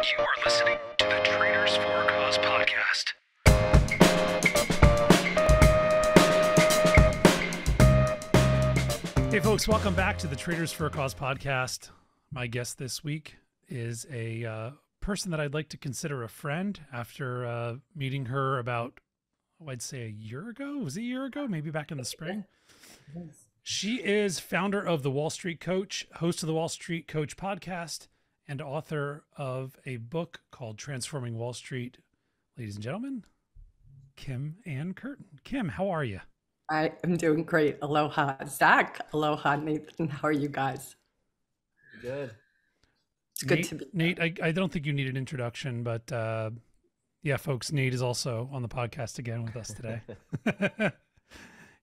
You are listening to the Traders4ACause podcast. Hey folks, welcome back to the Traders4ACause podcast. My guest this week is a person that I'd like to consider a friend after meeting her about, I'd say a year ago. Was it a year ago? Maybe back in the spring. She is founder of The Wall Street Coach, host of the Wall Street Coach podcast, and author of a book called Transforming Wall Street. Ladies and gentlemen, Kim and Curtin. Kim, how are you? I am doing great. Aloha, Zach. Aloha, Nathan. How are you guys? Good. It's good to be Nate, I don't think you need an introduction, but yeah, folks, Nate is also on the podcast again with us today.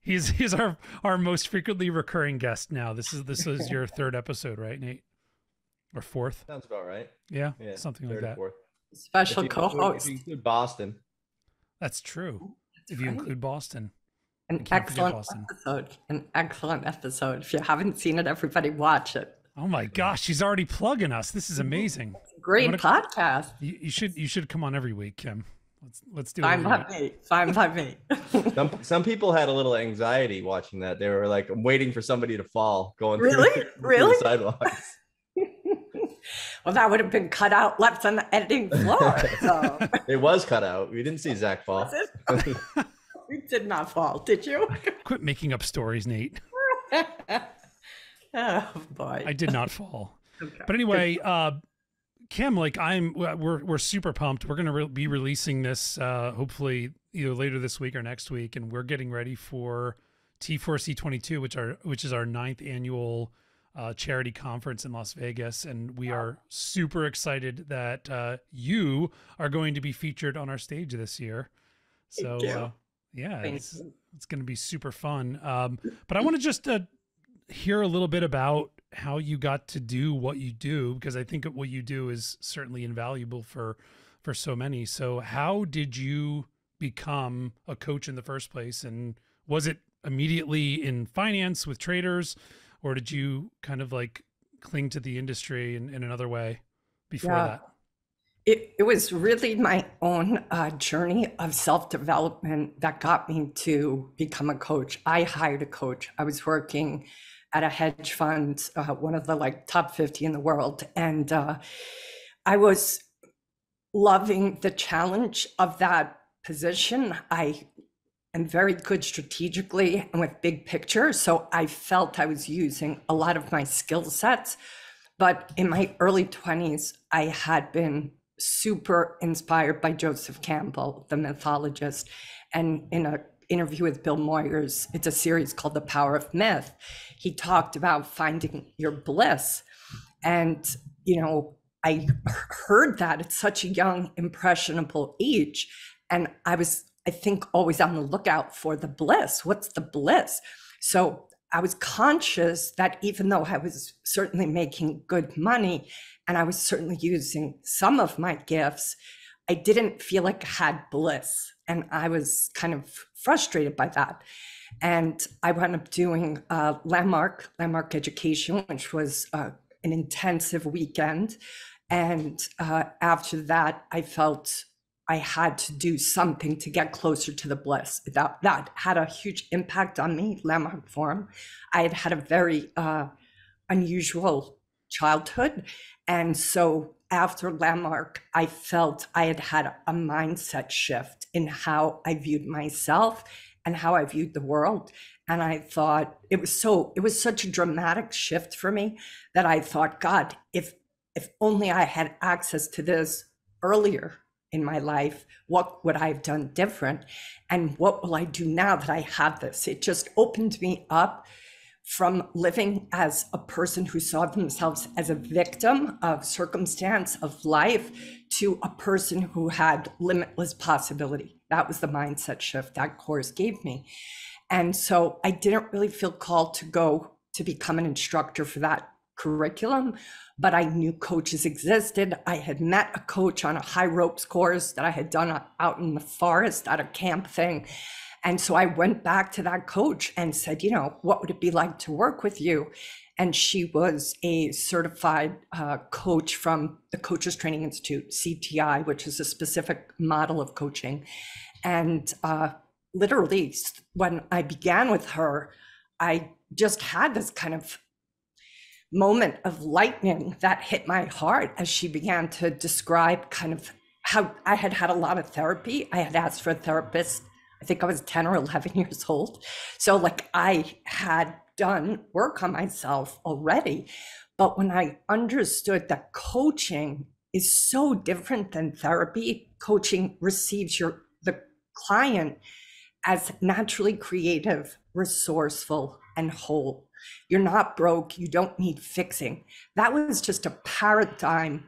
He's our most frequently recurring guest now. This is your third episode, right, Nate? Or fourth? Sounds about right. Yeah, something like that. Fourth. special co-host. If you include Boston. That's true. That's if you right. include Boston. An excellent episode. An excellent episode. If you haven't seen it, everybody watch it. Oh my gosh, she's already plugging us. This is amazing. Great podcast. You should come on every week, Kim. Let's do it. Fine by me. Fine by me. Some people had a little anxiety watching that. They were like, I'm waiting for somebody to fall going through Really? the sidewalks. Well, that would have been cut out, left on the editing floor. So. It was cut out. We didn't see Zach fall. We did not fall, did you? Quit making up stories, Nate. Oh boy. I did not fall. Okay. But anyway, Kim, we're super pumped. We're going to be releasing this hopefully either later this week or next week, and we're getting ready for T4C22, which is our 9th annual charity conference in Las Vegas, and we are super excited that you are going to be featured on our stage this year. So yeah, it's going to be super fun. But I want to just hear a little bit about how you got to do what you do, because I think what you do is certainly invaluable for so many. So how did you become a coach in the first place? And was it immediately in finance with traders, or did you kind of like cling to the industry in another way before that? It was really my own journey of self-development that got me to become a coach. I hired a coach. I was working at a hedge fund, one of the top 50 in the world. And I was loving the challenge of that position. I am very good strategically and with big picture. So I felt I was using a lot of my skill sets. But in my early 20s, I had been super inspired by Joseph Campbell, the mythologist. And in an interview with Bill Moyers, it's a series called The Power of Myth, he talked about finding your bliss. And, I heard that at such a young, impressionable age. And I was, I think, always on the lookout for the bliss. What's the bliss? So I was conscious that even though I was certainly making good money and I was certainly using some of my gifts, I didn't feel like I had bliss. And I was kind of frustrated by that. And I wound up doing landmark education, which was an intensive weekend. And after that, I felt I had to do something to get closer to the bliss. That had a huge impact on me, Landmark Forum. I had had a very unusual childhood. And so after Landmark, I felt I had had a mindset shift in how I viewed myself and how I viewed the world. And I thought it was such a dramatic shift for me that I thought, God, if only I had access to this earlier in my life, what would I have done different? And what will I do now that I have this? It just opened me up from living as a person who saw themselves as a victim of circumstance of life to a person who had limitless possibility. That was the mindset shift that course gave me. And so I didn't really feel called to go to become an instructor for that curriculum, but I knew coaches existed. I had met a coach on a high ropes course that I had done out in the forest at a camp thing. And so I went back to that coach and said, you know, what would it be like to work with you? And she was a certified coach from the Coaches Training Institute, CTI, which is a specific model of coaching. And literally, when I began with her, I just had this kind of moment of lightning that hit my heart as she began to describe kind of how I had had a lot of therapy. I had asked for a therapist. I think I was 10 or 11 years old. So like I had done work on myself already. But when I understood that coaching is so different than therapy, coaching receives the client as naturally creative, resourceful, and whole. You're not broke. You don't need fixing. That was just a paradigm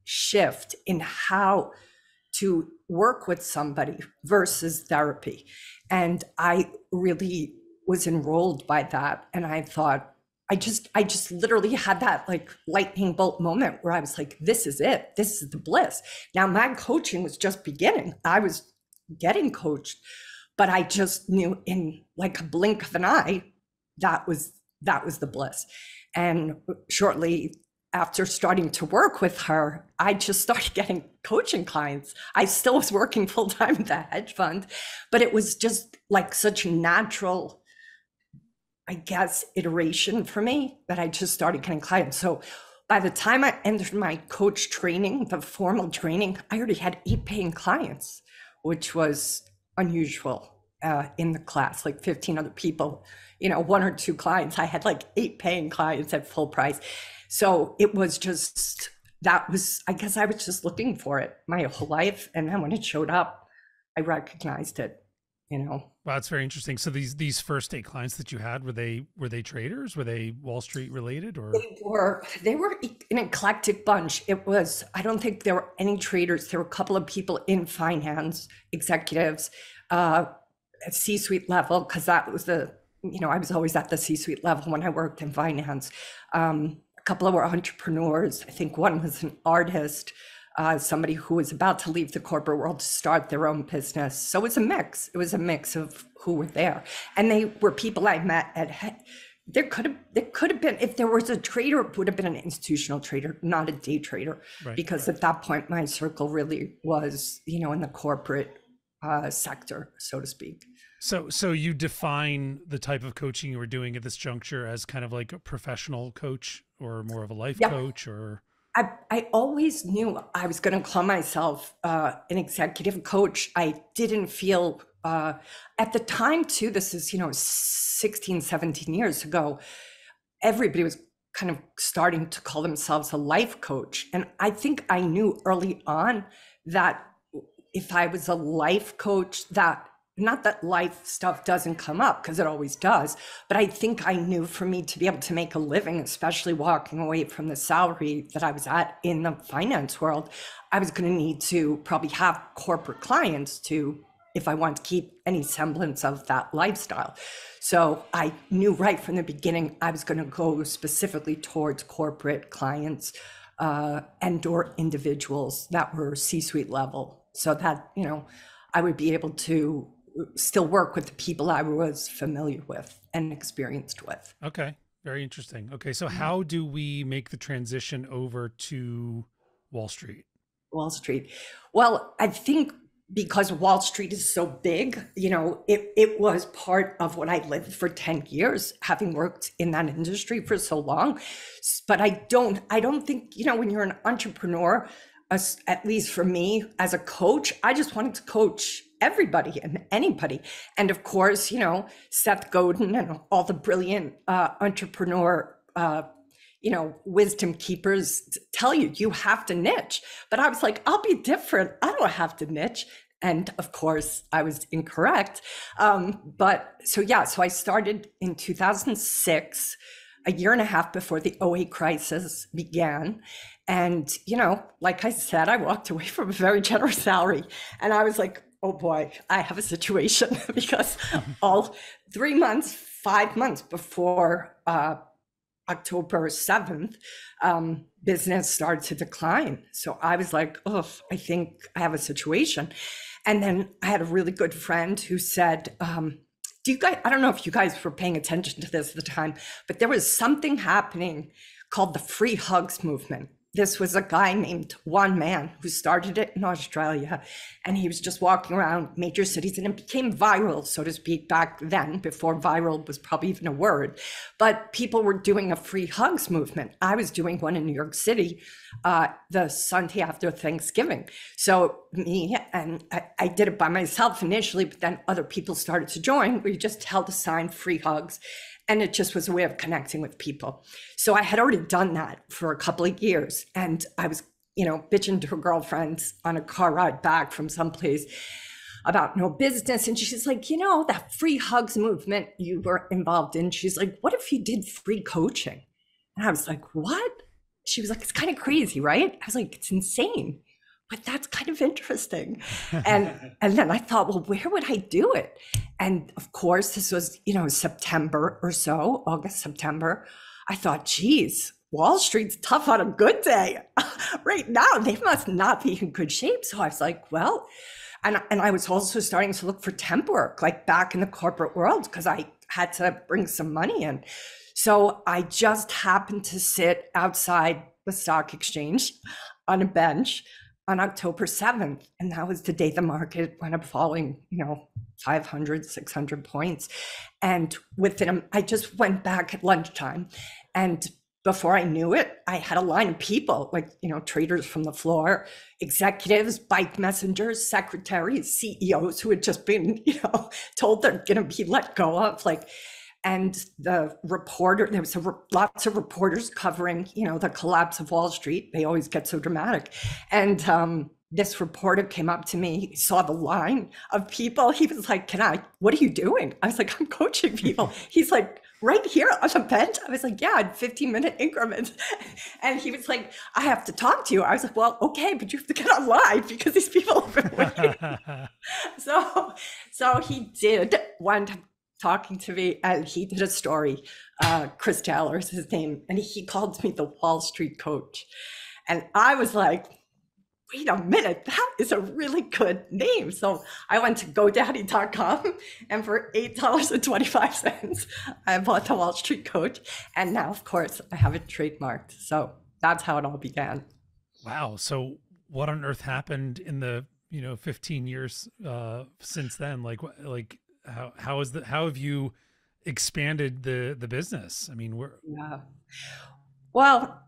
shift in how to work with somebody versus therapy. And I really was enrolled by that. And I thought, I just literally had that like lightning bolt moment where I was like, this is it. This is the bliss. Now my coaching was just beginning. I was getting coached, but I just knew in like a blink of an eye, that was the bliss. And shortly after starting to work with her, I just started getting coaching clients. I still was working full time at the hedge fund, but it was just like such a natural, I guess, iteration for me that I just started getting clients. So by the time I entered my coach training, the formal training, I already had 8 paying clients, which was unusual in the class, like 15 other people, you know, 1 or 2 clients. I had like 8 paying clients at full price. So it was just, I guess I was just looking for it my whole life. And then when it showed up, I recognized it, you know. Wow, that's very interesting. So these first 8 clients that you had, were they traders? Were they Wall Street related, or? They were an eclectic bunch. It was, I don't think there were any traders. There were a couple of people in finance, executives, at C-suite level, because that was I was always at the C-suite level when I worked in finance. A couple of were entrepreneurs. I think one was an artist, somebody who was about to leave the corporate world to start their own business. So it was a mix. It was a mix of who were there. And they were people I met at, there could have been, if there was a trader, it would have been an institutional trader, not a day trader. Right. Because at that point, my circle really was, you know, in the corporate sector, so to speak. So you define the type of coaching you were doing at this juncture as kind of like a professional coach or more of a life coach, or? I always knew I was going to call myself an executive coach. I didn't feel at the time too, this is, 16, 17 years ago, everybody was kind of starting to call themselves a life coach. And I think I knew early on that if I was a life coach, that not that life stuff doesn't come up, because it always does, but I think I knew for me to be able to make a living, especially walking away from the salary that I was at in the finance world, I was going to need to probably have corporate clients if I want to keep any semblance of that lifestyle. So I knew right from the beginning, I was going to go specifically towards corporate clients and or individuals that were C-suite level, so that, I would be able to still work with the people I was familiar with and experienced with. Okay. Very interesting. Okay. So how do we make the transition over to Wall Street? Wall Street. Well, I think because Wall Street is so big, it was part of what I lived for 10 years, having worked in that industry for so long. But I don't think, when you're an entrepreneur, at least for me as a coach, I just wanted to coach everybody and anybody. And of course, Seth Godin and all the brilliant entrepreneur, wisdom keepers tell you have to niche. But I was like, I'll be different. I don't have to niche. And of course, I was incorrect. So I started in 2006, a year and a half before the '08 crisis began. And, like I said, I walked away from a very generous salary. And I was like, oh boy, I have a situation, because all 3 months, 5 months before October 7th, business started to decline. So I was like, oh, I think I have a situation. And then I had a really good friend who said, do you guys, I don't know if you guys were paying attention to this at the time, but there was something happening called the Free Hugs movement. This was a guy named One Man who started it in Australia, and he was just walking around major cities, and it became viral, so to speak, back then, before viral was probably even a word. But people were doing a free hugs movement. I was doing one in New York City the Sunday after Thanksgiving. So me, and I did it by myself initially, but then other people started to join. We just held a sign, free hugs. And it just was a way of connecting with people. So I had already done that for a couple of years. And I was, bitching to her girlfriends on a car ride back from someplace about no business. And she's like, that free hugs movement you were involved in. She's like, what if you did free coaching? And I was like, what? She was like, it's kind of crazy, right? I was like, it's insane. But that's kind of interesting. And then I thought, well, where would I do it? And of course, this was, September or so, August, September. I thought, geez, Wall Street's tough on a good day. Right now, they must not be in good shape. So I was like, well, and I was also starting to look for temp work, like back in the corporate world, because I had to bring some money in. So I just happened to sit outside the stock exchange on a bench on October 7th. And that was the day the market went up falling, 500, 600 points. And within, I just went back at lunchtime. And before I knew it, I had a line of people, like, traders from the floor, executives, bike messengers, secretaries, CEOs who had just been, told they're going to be let go of, and the reporter, there was lots of reporters covering, the collapse of Wall Street. They always get so dramatic. And this reporter came up to me, he saw the line of people. He was like, what are you doing? I was like, I'm coaching people. He's like, right here on the bench? I was like, yeah, in 15-minute increments. And he was like, I have to talk to you. I was like, well, okay, but you have to get online because these people have been waiting. So he did wind up talking to me, and he did a story. Chris Taylor is his name, and he called me the Wall Street coach. And I was like, wait a minute, that is a really good name. So I went to GoDaddy.com, and for $8.25, I bought the Wall Street coach. And now, of course, I have it trademarked. So that's how it all began. Wow. So what on earth happened in the 15 years since then? How have you expanded the business? I mean, well,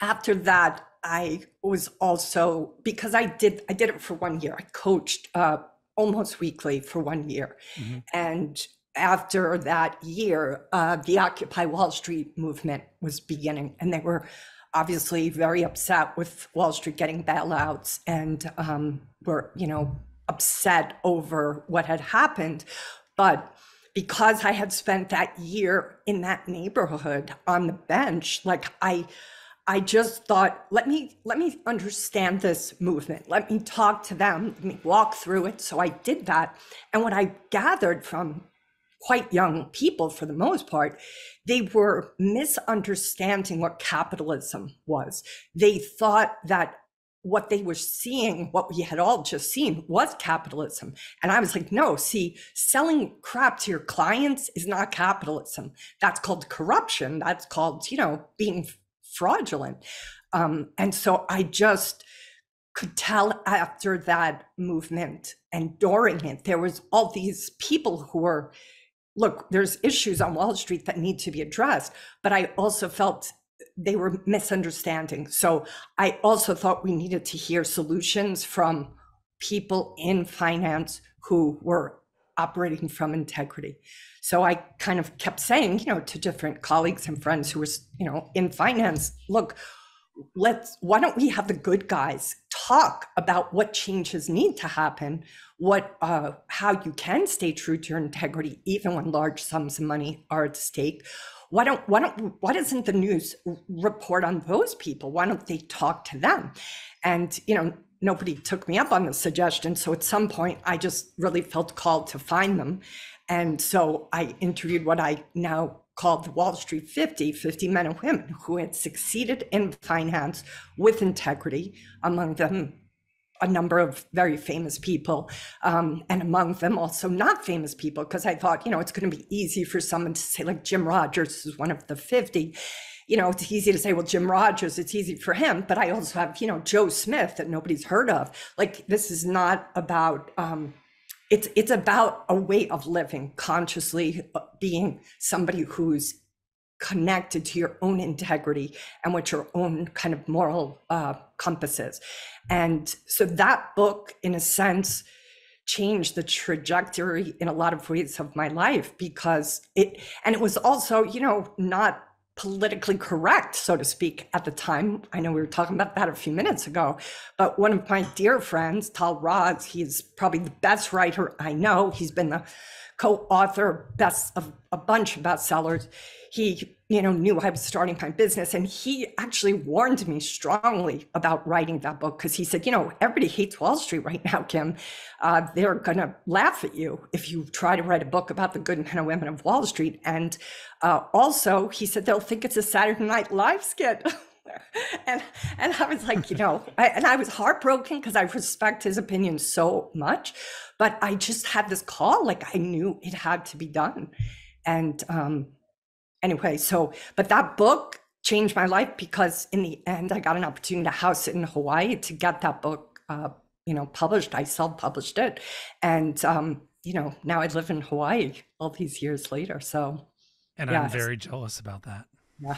after that, I was also, because I did it for 1 year. I coached almost weekly for 1 year. Mm-hmm. And after that year, the Occupy Wall Street movement was beginning, and they were obviously very upset with Wall Street getting bailouts, and were, upset over what had happened. But because I had spent that year in that neighborhood on the bench, I just thought, let me understand this movement. Let me talk to them, let me walk through it. So I did that. And what I gathered from quite young people, for the most part, they were misunderstanding what capitalism was. They thought that what they were seeing, what we had all just seen, was capitalism. And I was like, no, see, selling crap to your clients is not capitalism. That's called corruption. That's called, being fraudulent. And so I just could tell after that movement and during it, there was all these people who were, look, there's issues on Wall Street that need to be addressed, but I also felt they were misunderstanding. So I also thought we needed to hear solutions from people in finance who were operating from integrity. So I kind of kept saying, to different colleagues and friends who were, in finance, look, why don't we have the good guys talk about what changes need to happen, how you can stay true to your integrity, even when large sums of money are at stake. Why doesn't the news report on those people? Why don't they talk to them? And, nobody took me up on the suggestion. So at some point, I just really felt called to find them. And so I interviewed what I now called the Wall Street 50, 50 men and women who had succeeded in finance with integrity, among them a number of very famous people, and among them also not famous people, because I thought, it's going to be easy for someone to say, like Jim Rogers is one of the 50. It's easy to say, well, Jim Rogers, it's easy for him. But I also have, Joe Smith that nobody's heard of. Like, this is not about, it's about a way of living consciously, being somebody who's connected to your own integrity and what your own kind of moral compass is. And so that book, in a sense, changed the trajectory in a lot of ways of my life, because it was also, not politically correct, so to speak, at the time. I know we were talking about that a few minutes ago, but one of my dear friends, Tal Raz, he's probably the best writer I know. He's been the co-author of a bunch of bestsellers. He, knew I was starting my business, and he actually warned me strongly about writing that book, because he said, everybody hates Wall Street right now, Kim. They're going to laugh at you if you try to write a book about the good men and women of Wall Street. And also, he said, they'll think it's a Saturday Night Live skit. and I was like, and I was heartbroken, because I respect his opinion so much, but I just had this call, like I knew it had to be done. And anyway, but that book changed my life, because in the end, I got an opportunity to house it in Hawaii to get that book, published. I self-published it. And, now I live in Hawaii all these years later. So. And I'm very jealous about that. Yeah.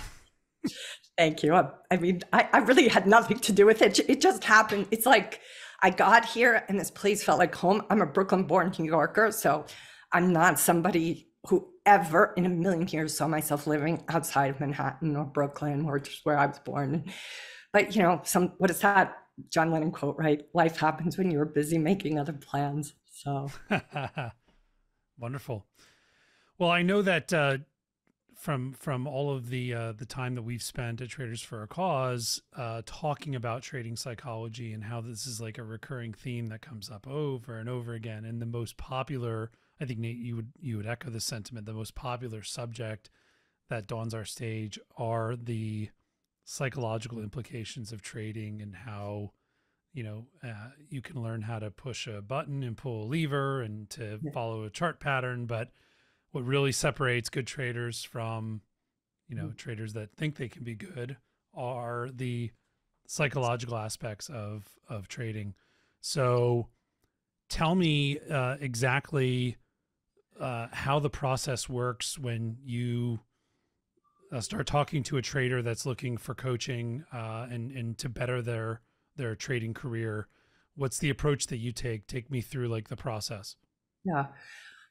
Thank you. I mean, I really had nothing to do with it. It just happened. It's like I got here and this place felt like home. I'm a Brooklyn-born New Yorker, so I'm not somebody who ever in a million years saw myself living outside of Manhattan or Brooklyn, or just where I was born. But, what is that John Lennon quote, right? Life happens when you're busy making other plans. So. Wonderful. Well, I know that from all of the time that we've spent at Traders for a Cause, talking about trading psychology and how this is like a recurring theme that comes up over and over again. And the most popular, I think, Nate, you would echo the sentiment, the most popular subject that dawns our stage are the psychological implications of trading, and how, you can learn how to push a button and pull a lever and to follow a chart pattern. But what really separates good traders from, traders that think they can be good are the psychological aspects of trading. So tell me exactly how the process works when you start talking to a trader that's looking for coaching and to better their trading career. What's the approach that you take? Take me through like the process. Yeah.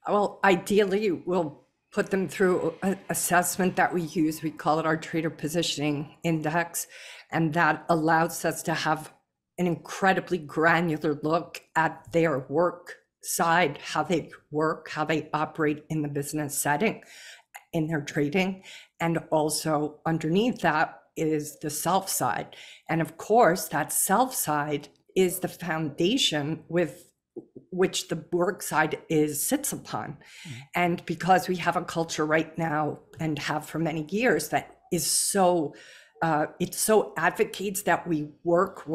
Well, ideally, we'll put them through an assessment that we use. We call it our Trader Positioning Index, and that allows us to have an incredibly granular look at their work side, how they work, how they operate in the business setting, in their trading. And also underneath that is the self side. And of course, that self side is the foundation with which the work side sits upon. Mm-hmm. And because we have a culture right now, and have for many years, that is so, it so advocates that we work.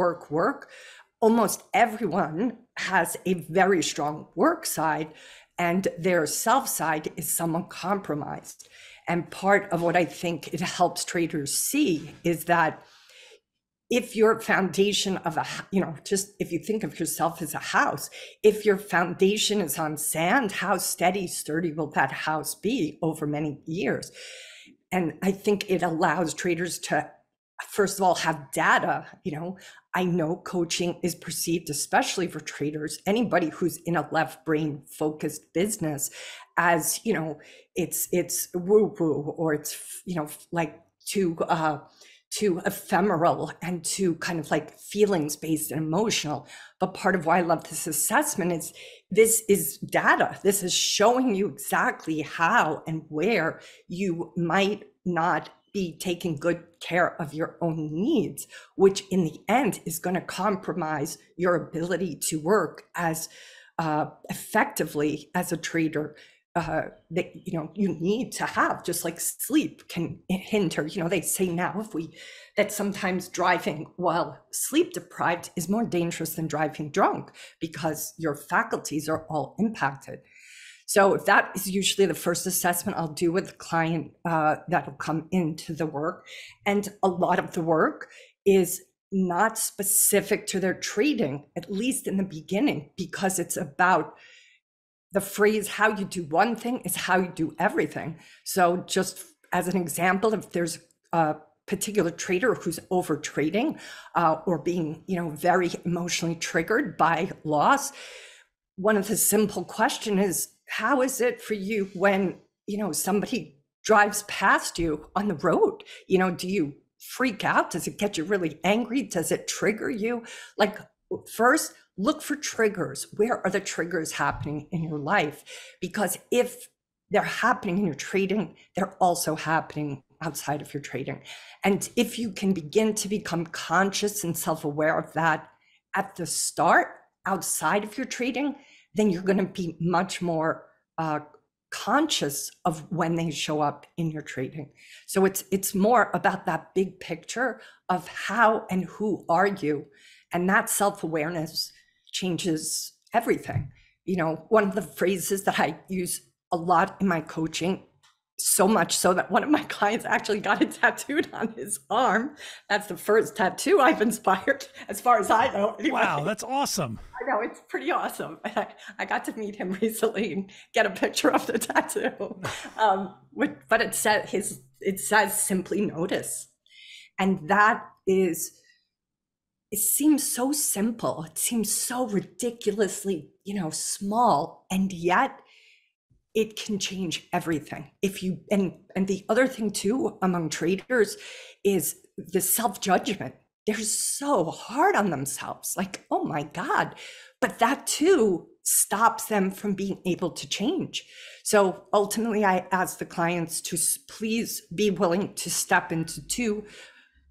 Almost everyone has a very strong work side, and their self side is somewhat compromised. And part of what I think it helps traders see is that if your foundation of just if you think of yourself as a house, if your foundation is on sand, how sturdy will that house be over many years? And I think it allows traders to, first of all, have data. I know coaching is perceived, especially for traders, anybody who's in a left brain focused business, as, it's woo woo, or it's, like too ephemeral and too kind of like feelings based and emotional. But part of why I love this assessment is this is data. This is showing you exactly how and where you might not be taking good care of your own needs, which in the end is going to compromise your ability to work as effectively as a trader that you need to have, just like sleep can hinder. They say now that sometimes driving while sleep deprived is more dangerous than driving drunk because your faculties are all impacted. So that is usually the first assessment I'll do with the client that'll come into the work. And a lot of the work is not specific to their trading, at least in the beginning, because it's about the phrase, how you do one thing is how you do everything. So just as an example, if there's a particular trader who's over trading or being, very emotionally triggered by loss, one of the simple questions is, how is it for you when, somebody drives past you on the road? Do you freak out? Does it get you really angry? Does it trigger you? Like, first, look for triggers. Where are the triggers happening in your life? Because if they're happening in your trading, they're also happening outside of your trading. And if you can begin to become conscious and self-aware of that at the start, outside of your trading, then you're going to be much more conscious of when they show up in your trading. So it's more about that big picture of how and who are you, and that self-awareness changes everything. One of the phrases that I use a lot in my coaching, so much so that one of my clients actually got it tattooed on his arm. That's the first tattoo I've inspired, as far as I know. Anyway. Wow, that's awesome. I know, it's pretty awesome. I got to meet him recently and get a picture of the tattoo. But it says simply notice. And that is, it seems so simple. It seems so ridiculously, small, and yet it can change everything. If you, and the other thing too, among traders, is the self-judgment. They're so hard on themselves, like, oh my God. But that too stops them from being able to change. So ultimately, I ask the clients to please be willing to step into two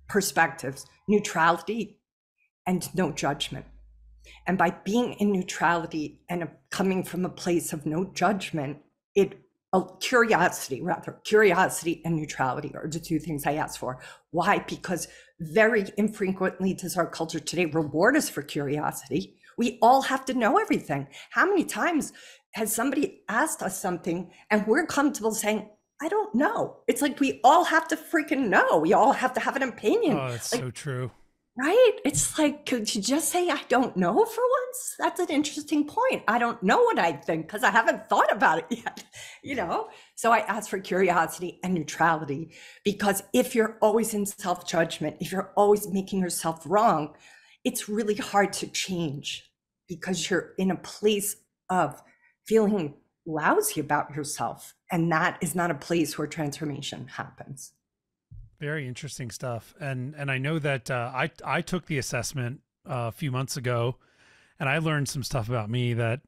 perspectives: neutrality and no judgment. And by being in neutrality and coming from a place of no judgment, curiosity and neutrality are the two things I ask for. Why? Because very infrequently does our culture today reward us for curiosity. We all have to know everything. How many times has somebody asked us something and we're comfortable saying, I don't know? It's like we all have to freaking know. We all have to have an opinion. Oh, it's so true. Right? It's like, could you just say, I don't know for once? That's an interesting point. I don't know what I think because I haven't thought about it yet, So I ask for curiosity and neutrality, because if you're always in self-judgment, if you're always making yourself wrong, it's really hard to change because you're in a place of feeling lousy about yourself. And that is not a place where transformation happens. Very interesting stuff. And I know that I took the assessment a few months ago, and I learned some stuff about me that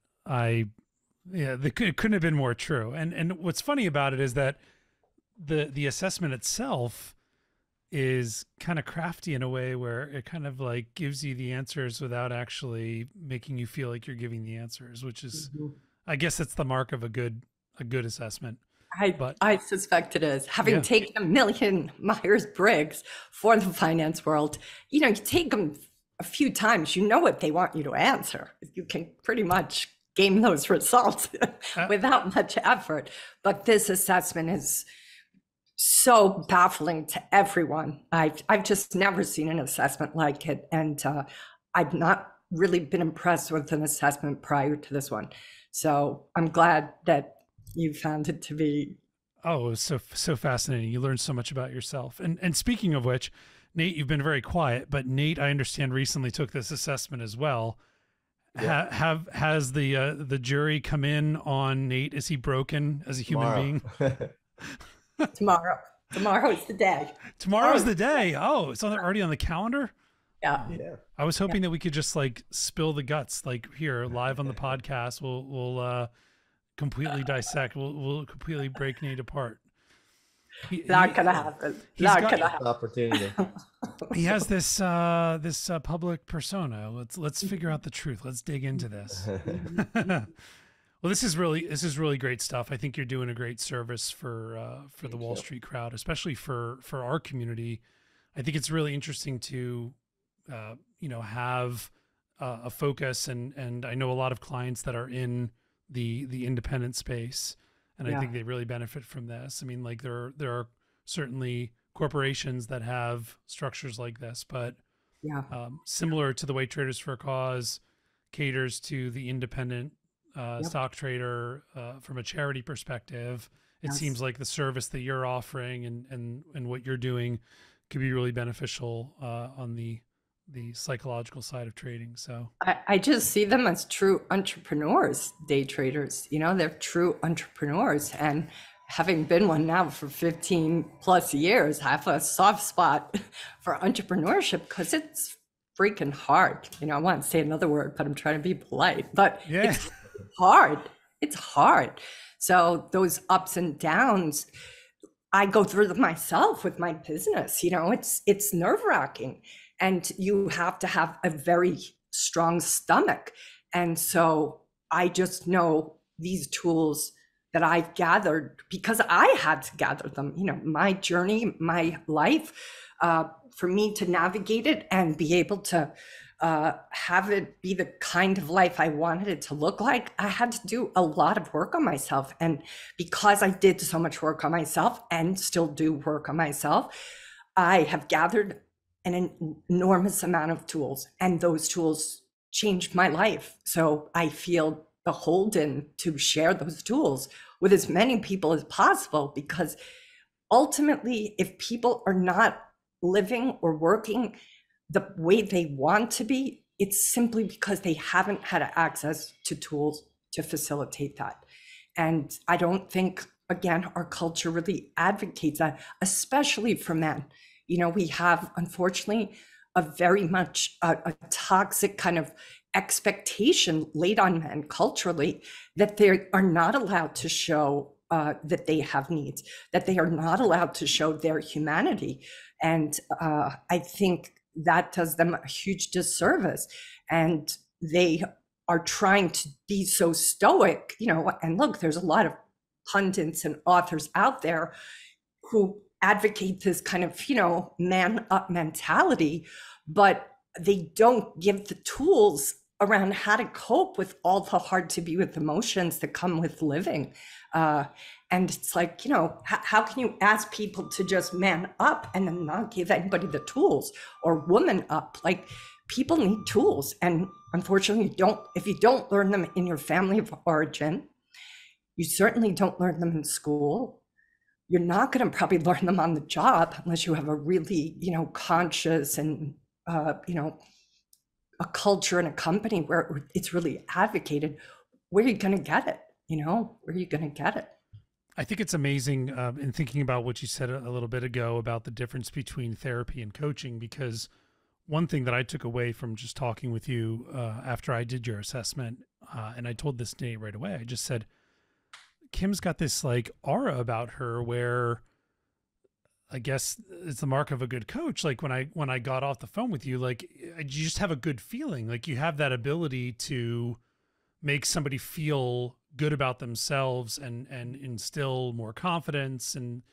it couldn't have been more true. And what's funny about it is that the assessment itself is kind of crafty in a way where it kind of like gives you the answers without actually making you feel like you're giving the answers, which is, I guess it's the mark of a good assessment. I suspect it is. Having taken 1 million Myers-Briggs for the finance world, you take them a few times, what they want you to answer. You can pretty much game those results without much effort. But this assessment is so baffling to everyone. I've just never seen an assessment like it. And I've not really been impressed with an assessment prior to this one. So I'm glad that you found it to be. Oh, it was so fascinating. You learned so much about yourself. And speaking of which, Nate, you've been very quiet, but Nate, I understand, recently took this assessment as well. Yeah. Has the jury come in on Nate? Is he broken as a human being? Tomorrow is the day. Tomorrow's the day. Oh, it's already on the calendar? Yeah. I was hoping that we could just like spill the guts, like here live on the podcast. We'll completely dissect. We'll completely break Nate apart. Not gonna happen. Not gonna happen. Opportunity. He has this public persona. Let's figure out the truth. Let's dig into this. Well, this is really great stuff. I think you're doing a great service for the Wall you. Street crowd, especially for our community. I think it's really interesting to have a focus, and I know a lot of clients that are in the independent space, and I think they really benefit from this. I mean, like there are certainly corporations that have structures like this, but similar to the way Traders for a Cause caters to the independent stock trader from a charity perspective, it seems like the service that you're offering and what you're doing could be really beneficial on the psychological side of trading. So I just see them as true entrepreneurs, day traders. They're true entrepreneurs. And having been one now for 15 plus years, I have a soft spot for entrepreneurship because it's freaking hard. I want to say another word, but I'm trying to be polite. But it's hard. It's hard. So those ups and downs, I go through them myself with my business. It's nerve-wracking, and you have to have a very strong stomach. And so I just know these tools that I've gathered because I had to gather them. My journey, my life, for me to navigate it and be able to have it be the kind of life I wanted it to look like, I had to do a lot of work on myself. And because I did so much work on myself and still do work on myself, I have gathered an enormous amount of tools, and those tools changed my life. So I feel beholden to share those tools with as many people as possible, because ultimately, if people are not living or working the way they want to be, it's simply because they haven't had access to tools to facilitate that. And I don't think, again, our culture really advocates that, especially for men. We have, unfortunately, a very much a toxic kind of expectation laid on men culturally that they are not allowed to show that they have needs, that they are not allowed to show their humanity. And I think that does them a huge disservice. And they are trying to be so stoic, and look, there's a lot of pundits and authors out there who advocate this kind of, man up mentality, but they don't give the tools around how to cope with all the hard to be with emotions that come with living. And it's like, how can you ask people to just man up and then not give anybody the tools, or woman up? Like, people need tools. And unfortunately, if you don't learn them in your family of origin, you certainly don't learn them in school. You're not going to probably learn them on the job unless you have a really, conscious and, a culture and a company where it's really advocated. Where are you going to get it? Where are you going to get it? I think it's amazing in thinking about what you said a little bit ago about the difference between therapy and coaching, because one thing that I took away from just talking with you after I did your assessment, and I told this to Nate right away, I just said, Kim's got this like aura about her where I guess it's the mark of a good coach. Like when I got off the phone with you, like you just have a good feeling. Like you have that ability to make somebody feel good about themselves and instill more confidence. And,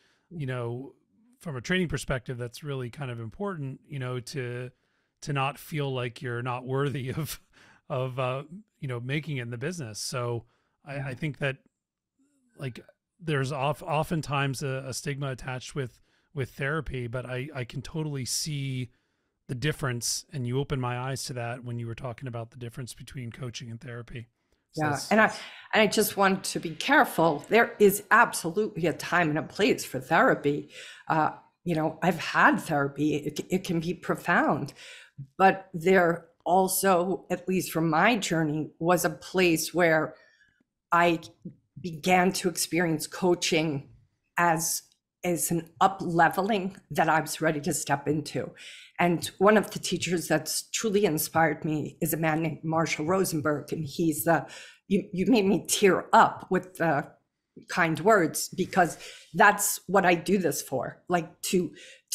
from a training perspective, that's really kind of important, to not feel like you're not worthy of making it in the business. So I think that, like, there's oftentimes a stigma attached with therapy, but I can totally see the difference. And you opened my eyes to that when you were talking about the difference between coaching and therapy. So yeah. And I just want to be careful. There is absolutely a time and a place for therapy. I've had therapy. It can be profound, but there also, at least from my journey, was a place where I began to experience coaching as an up leveling that I was ready to step into. And one of the teachers that's truly inspired me is a man named Marshall Rosenberg. And he's you made me tear up with the kind words, because that's what I do this for. Like to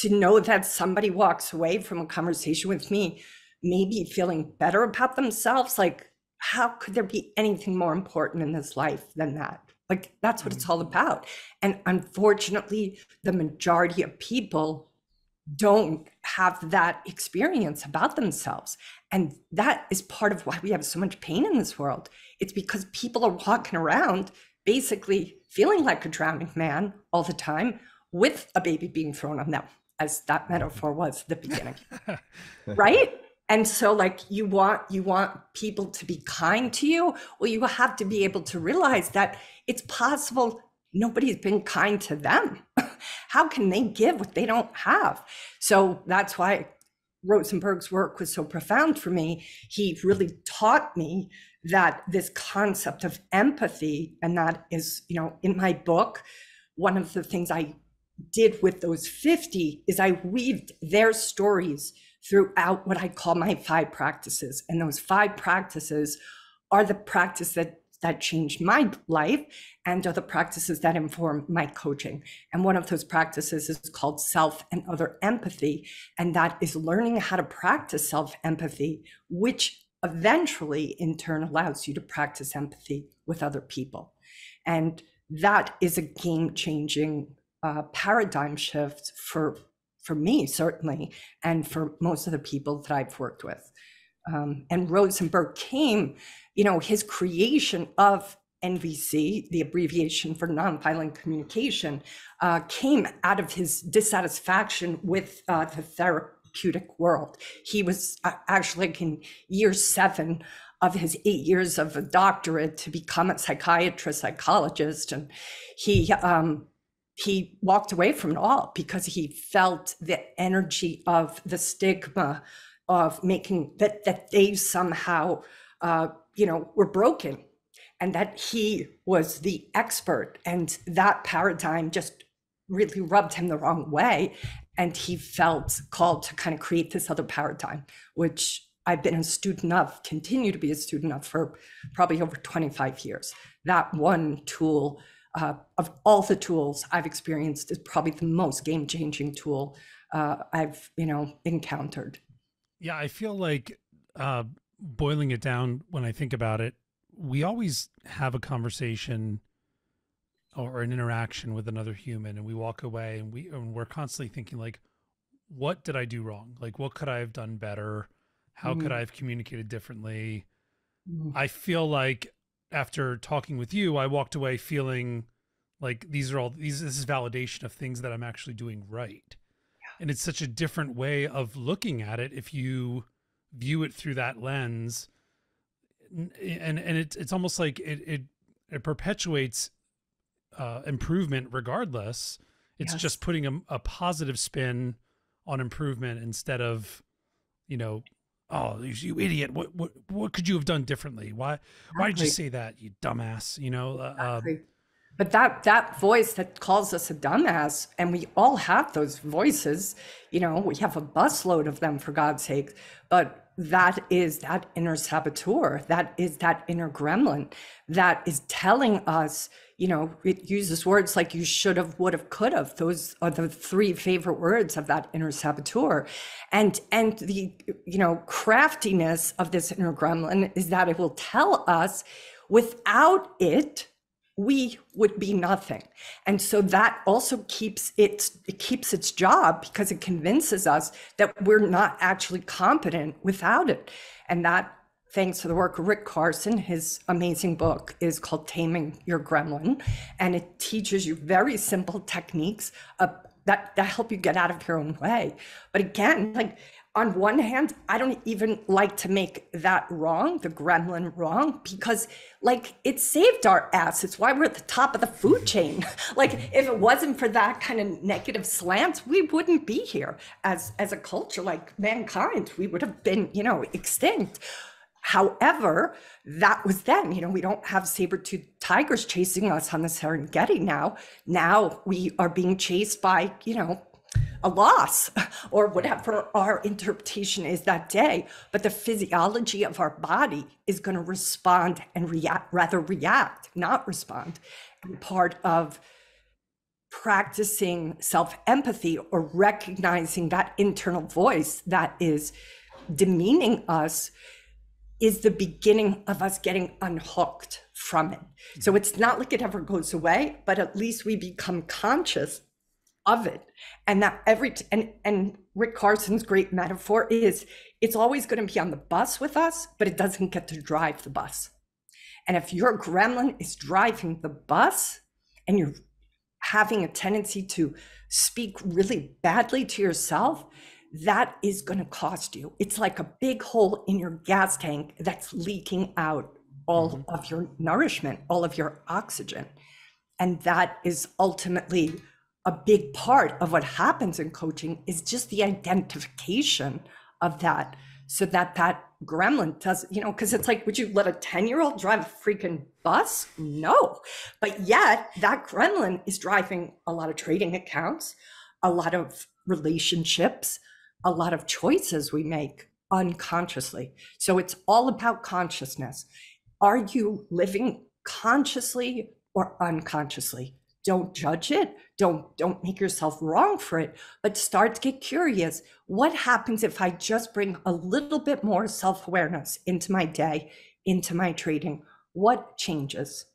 know that somebody walks away from a conversation with me, maybe feeling better about themselves, like how could there be anything more important in this life than that? Like, that's what it's all about. And unfortunately, the majority of people don't have that experience about themselves. And that is part of why we have so much pain in this world. It's because people are walking around basically feeling like a drowning man all the time with a baby being thrown on them, as that metaphor was at the beginning. Right? And so, like, you want people to be kind to you. Well, you have to be able to realize that it's possible nobody's been kind to them. How can they give what they don't have? So that's why Rosenberg's work was so profound for me. He really taught me that this concept of empathy, and that is, you know, in my book, one of the things I did with those 50 is I weaved their stories throughout what I call my 5 practices. And those 5 practices are the practice that changed my life and are the practices that inform my coaching. And one of those practices is called self and other empathy. And that is learning how to practice self-empathy, which eventually in turn allows you to practice empathy with other people. And that is a game-changing paradigm shift for me, certainly, and for most of the people that I've worked with. And Rosenberg came, you know, his creation of NVC, the abbreviation for nonviolent communication, came out of his dissatisfaction with the therapeutic world. He was actually like in year 7 of his 8 years of a doctorate to become a psychiatrist, psychologist, and he walked away from it all because he felt the energy of the stigma of making that they somehow, you know, were broken, and that he was the expert, and that paradigm just really rubbed him the wrong way. And he felt called to kind of create this other paradigm, which I've been a student of, continue to be a student of for probably over 25 years. That one tool, of all the tools I've experienced, is probably the most game-changing tool I've, you know, encountered. Yeah, I feel like boiling it down, when I think about it, we always have a conversation or an interaction with another human, and we walk away and we're constantly thinking, like, what did I do wrong? Like, what could I have done better? How could I have communicated differently? I feel like after talking with you, I walked away feeling like this is validation of things that I'm actually doing right. Yeah. And it's such a different way of looking at it if you view it through that lens. And it's almost like it perpetuates improvement regardless. It's just putting a positive spin on improvement instead of, you know, oh, you idiot! What could you have done differently? Why did you say that, you dumbass? You know. Exactly. But that voice that calls us a dumbass, and we all have those voices. You know, we have a busload of them, for God's sake. But that is that inner saboteur. That is that inner gremlin that is telling us. You know, it uses words like you should have, would have, could have. Those are the 3 favorite words of that inner saboteur. And the, you know, craftiness of this inner gremlin is that it will tell us without it, we would be nothing. And so that also keeps its job, because it convinces us that we're not actually competent without it. And that, thanks to the work of Rick Carson, his amazing book is called Taming Your Gremlin. And it teaches you very simple techniques that help you get out of your own way. But again, like, on one hand, I don't even like to make that wrong, the gremlin wrong, because like, it saved our ass. It's why we're at the top of the food chain. Like, if it wasn't for that kind of negative slant, we wouldn't be here as a culture, like mankind. We would have been, you know, extinct. However, that was then. You know, we don't have saber-toothed tigers chasing us on the Serengeti now. Now we are being chased by, you know, a loss or whatever our interpretation is that day. But the physiology of our body is going to respond and react, not respond. And part of practicing self-empathy, or recognizing that internal voice that is demeaning us, is the beginning of us getting unhooked from it. So it's not like it ever goes away, but at least we become conscious of it. And that and Rick Carson's great metaphor is it's always going to be on the bus with us, but it doesn't get to drive the bus. And if your gremlin is driving the bus and you're having a tendency to speak really badly to yourself, that is going to cost you. It's like a big hole in your gas tank that's leaking out all of your nourishment, all of your oxygen. And that is ultimately a big part of what happens in coaching, is just the identification of that, so that that gremlin does, because it's like, would you let a 10-year-old drive a freaking bus? No. But yet that gremlin is driving a lot of trading accounts, a lot of relationships, a lot of choices we make unconsciously. So it's all about consciousness. Are you living consciously or unconsciously? Don't judge it. Don't make yourself wrong for it, but start to get curious. What happens if I just bring a little bit more self-awareness into my day, into my trading? What changes?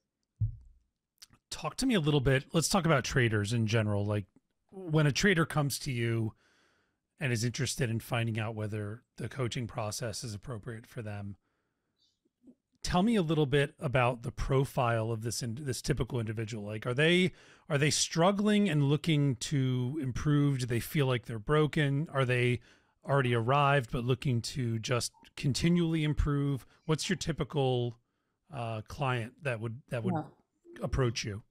Talk to me a little bit. Let's talk about traders in general. Like, when a trader comes to you and is interested in finding out whether the coaching process is appropriate for them, tell me a little bit about the profile of this typical individual. Like, are they struggling and looking to improve? Do they feel like they're broken? Are they already arrived but looking to just continually improve? What's your typical client that would approach you?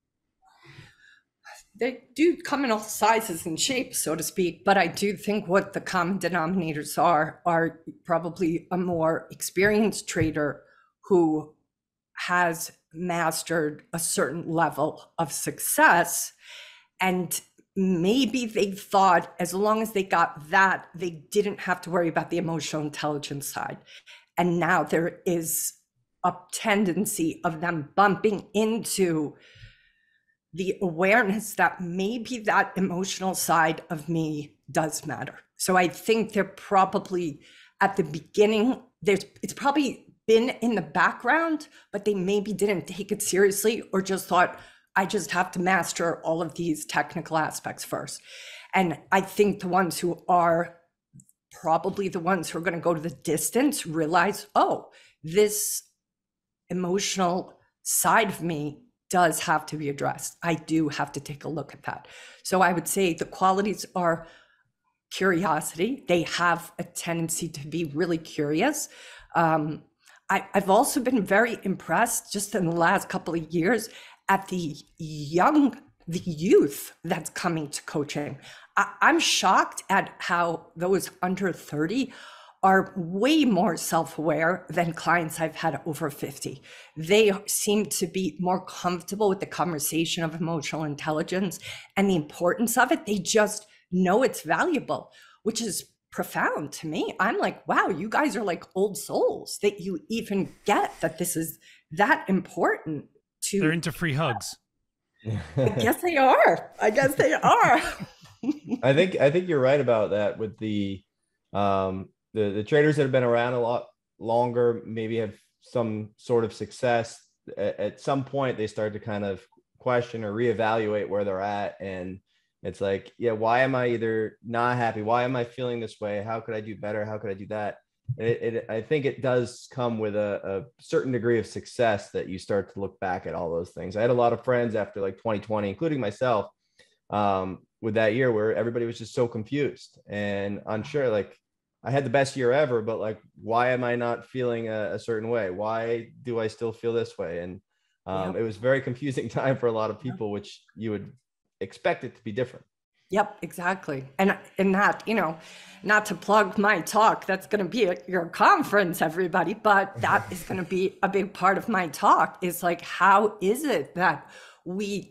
They do come in all sizes and shapes, so to speak, but I do think what the common denominators are probably a more experienced trader who has mastered a certain level of success. And maybe they thought as long as they got that, they didn't have to worry about the emotional intelligence side. And now there is a tendency of them bumping into the awareness that maybe that emotional side of me does matter. So I think they're probably at the beginning, it's probably been in the background, but they maybe didn't take it seriously, or just thought, I just have to master all of these technical aspects first. And I think the ones who are probably the ones who are going to go to the distance realize, oh, this emotional side of me does have to be addressed. I do have to take a look at that. So I would say the qualities are curiosity. They have a tendency to be really curious. I've also been very impressed just in the last couple of years at the youth that's coming to coaching. I'm shocked at how those under 30 are way more self-aware than clients I've had over 50. They seem to be more comfortable with the conversation of emotional intelligence and the importance of it. They just know it's valuable, which is profound to me. I'm like, wow, you guys are like old souls that you even get that this is that important to. They're into free hugs. I guess they are. I think you're right about that with the traders that have been around a lot longer, maybe have some sort of success. At some point, they start to kind of question or reevaluate where they're at. And it's like, yeah, why am I either not happy? Why am I feeling this way? How could I do better? How could I do that? I think it does come with a certain degree of success that you start to look back at all those things. I had a lot of friends after like 2020, including myself, with that year where everybody was just so confused and unsure. Like, I had the best year ever, but like, why am I not feeling a certain way? Why do I still feel this way? And it was a very confusing time for a lot of people, which you would expect it to be different. Yep, exactly. And that, not to plug my talk, that's going to be at your conference, everybody, but that is going to be a big part of my talk, is like, how is it that we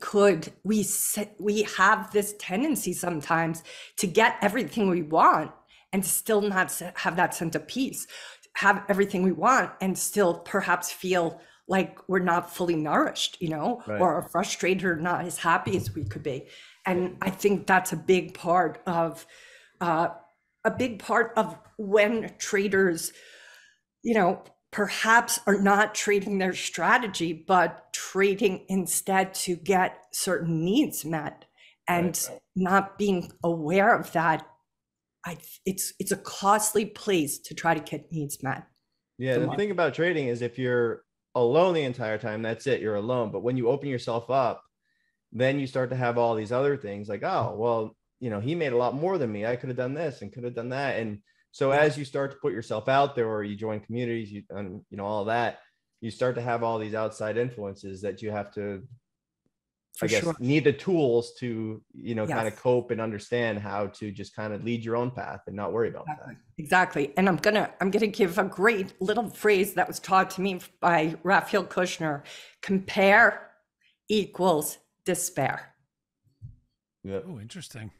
have this tendency sometimes to get everything we want and still not have that sense of peace, have everything we want and still perhaps feel like we're not fully nourished, right, or frustrated or not as happy as we could be. And I think that's a big part of when traders, perhaps are not trading their strategy, but trading instead to get certain needs met, and not being aware of that. It's a costly place to try to get needs met. Yeah, the thing about trading is if you're alone the entire time, that's it, you're alone. But when you open yourself up, then you start to have all these other things like, oh, well, you know, he made a lot more than me. I could have done this and could have done that. And so as you start to put yourself out there, or you join communities, you know, all that, you start to have all these outside influences that you have to, need the tools to, you know, kind of cope and understand how to just kind of lead your own path and not worry about that. Exactly. And I'm gonna give a great little phrase that was taught to me by Raphael Kushner: compare equals despair. Yeah. Oh, interesting.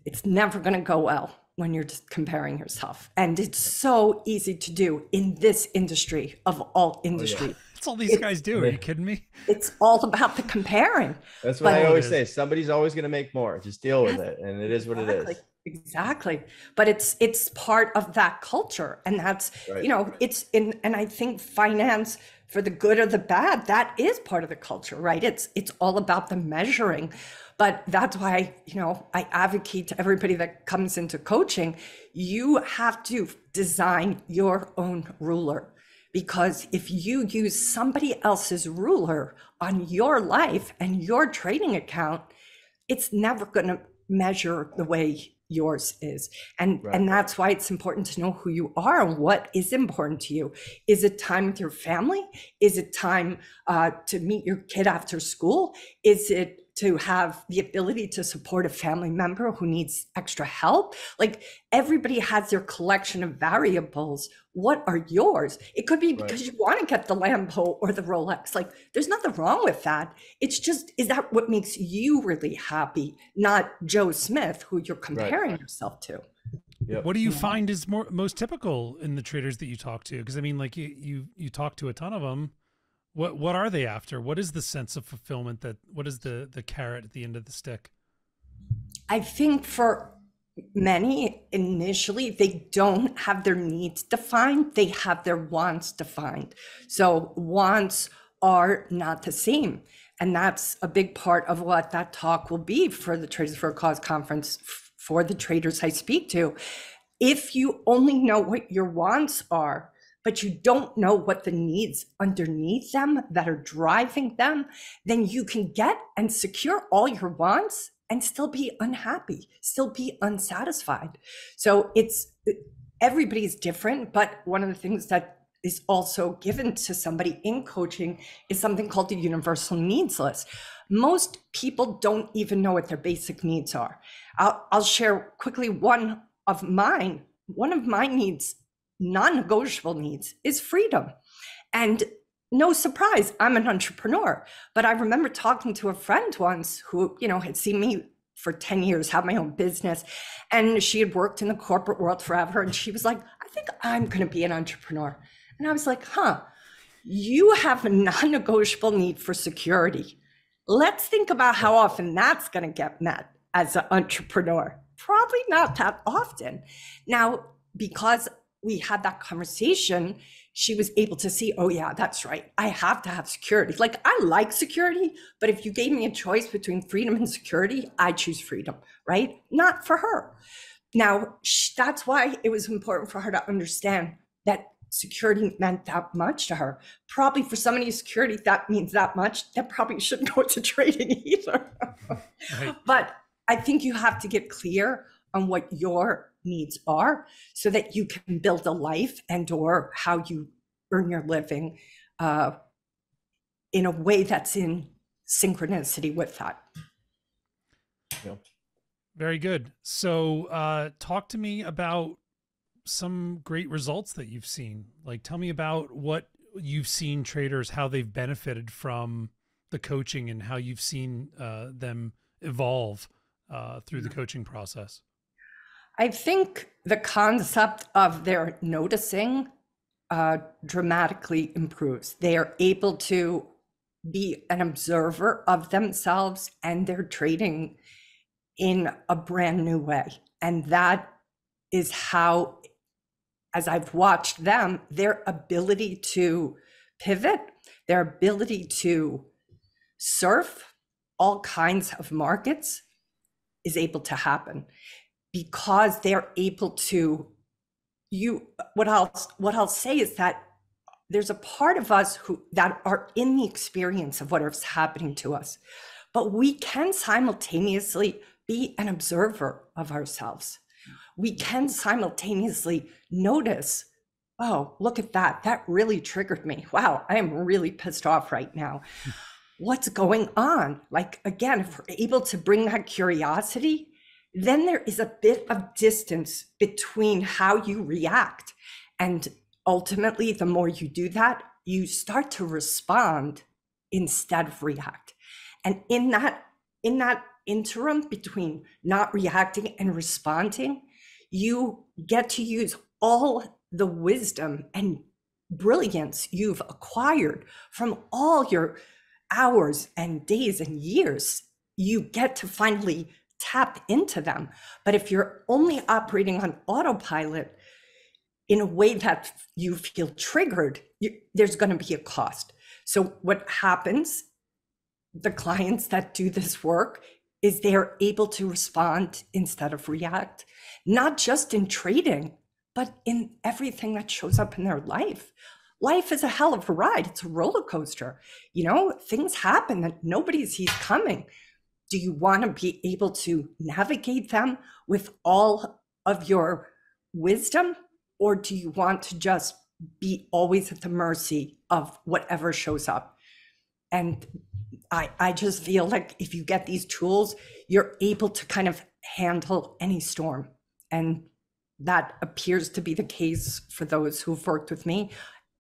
It's never going to go well when you're just comparing yourself. And it's so easy to do in this industry of all industries. Oh, yeah. That's all these guys do. Are you kidding me? It's all about the comparing. That's what I always say. Somebody's always going to make more. Just deal with it. And it is what it is. Exactly. But it's part of that culture. And that's, you know, it's in, and I think finance, for the good or the bad, that is part of the culture, right? It's all about the measuring. But that's why, you know, I advocate to everybody that comes into coaching, you have to design your own ruler. Because if you use somebody else's ruler on your life and your trading account, it's never going to measure the way yours is. And that's why it's important to know who you are and what is important to you. Is it time with your family? Is it time to meet your kid after school? Is it to have the ability to support a family member who needs extra help? Like, everybody has their collection of variables. What are yours? It could be because you want to get the Lambo or the Rolex. Like, there's nothing wrong with that. It's just, is that what makes you really happy? Not Joe Smith, who you're comparing yourself to. What do you find is most typical in the traders that you talk to? Because I mean, like you talk to a ton of them. What are they after? What is the sense of fulfillment what is the carrot at the end of the stick? I think for many, initially, they don't have their needs defined. They have their wants defined. So wants are not the same. And that's a big part of what that talk will be for the Traders for a Cause conference, for the traders I speak to. If you only know what your wants are, but you don't know what the needs underneath them that are driving them, then you can get and secure all your wants and still be unhappy, still be unsatisfied. So everybody's different, but one of the things that is also given to somebody in coaching is something called the universal needs list. Most people don't even know what their basic needs are. I'll share quickly one of my needs, non-negotiable needs, is freedom. And no surprise, I'm an entrepreneur, but I remember talking to a friend once who, you know, had seen me for 10 years, have my own business, and she had worked in the corporate world forever. And she was like, I think I'm going to be an entrepreneur. And I was like, you have a non-negotiable need for security. Let's think about how often that's going to get met as an entrepreneur. Probably not that often. Now, because we had that conversation, she was able to see, oh yeah, that's right. I have to have security. Like, I like security, but if you gave me a choice between freedom and security, I choose freedom, right? Not for her. Now, that's why it was important for her to understand that security meant that much to her. Probably for somebody, security, that means that much. That probably shouldn't go to trading either. But I think you have to get clear on what your needs are so that you can build a life and or how you earn your living in a way that's in synchronicity with that. Very good. So talk to me about some great results that you've seen. Like, tell me about what you've seen traders, how they've benefited from the coaching and how you've seen them evolve through the coaching process. I think the concept of their noticing dramatically improves. They are able to be an observer of themselves and their trading in a brand new way. And that is how as I've watched them, their ability to pivot, their ability to surf all kinds of markets is able to happen because they're able to, what I'll say is that there's a part of us that are in the experience of whatever's happening to us, but we can simultaneously be an observer of ourselves. We can simultaneously notice, oh, look at that. That really triggered me. Wow, I am really pissed off right now. What's going on? Like, again, if we're able to bring that curiosity, then there is a bit of distance between how you react. And ultimately, the more you do that, you start to respond instead of react. And in that interim between not reacting and responding, you get to use all the wisdom and brilliance you've acquired from all your hours and days and years. You get to finally tap into them. But if you're only operating on autopilot in a way that you feel triggered, there's going to be a cost. So what happens, the clients that do this work, is they're able to respond instead of react, not just in trading, but in everything that shows up in their life. Life is a hell of a ride. It's a roller coaster. You know, things happen that nobody sees coming. Do you want to be able to navigate them with all of your wisdom? Or do you want to just be always at the mercy of whatever shows up? And I just feel like if you get these tools, you're able to kind of handle any storm. And that appears to be the case for those who've worked with me,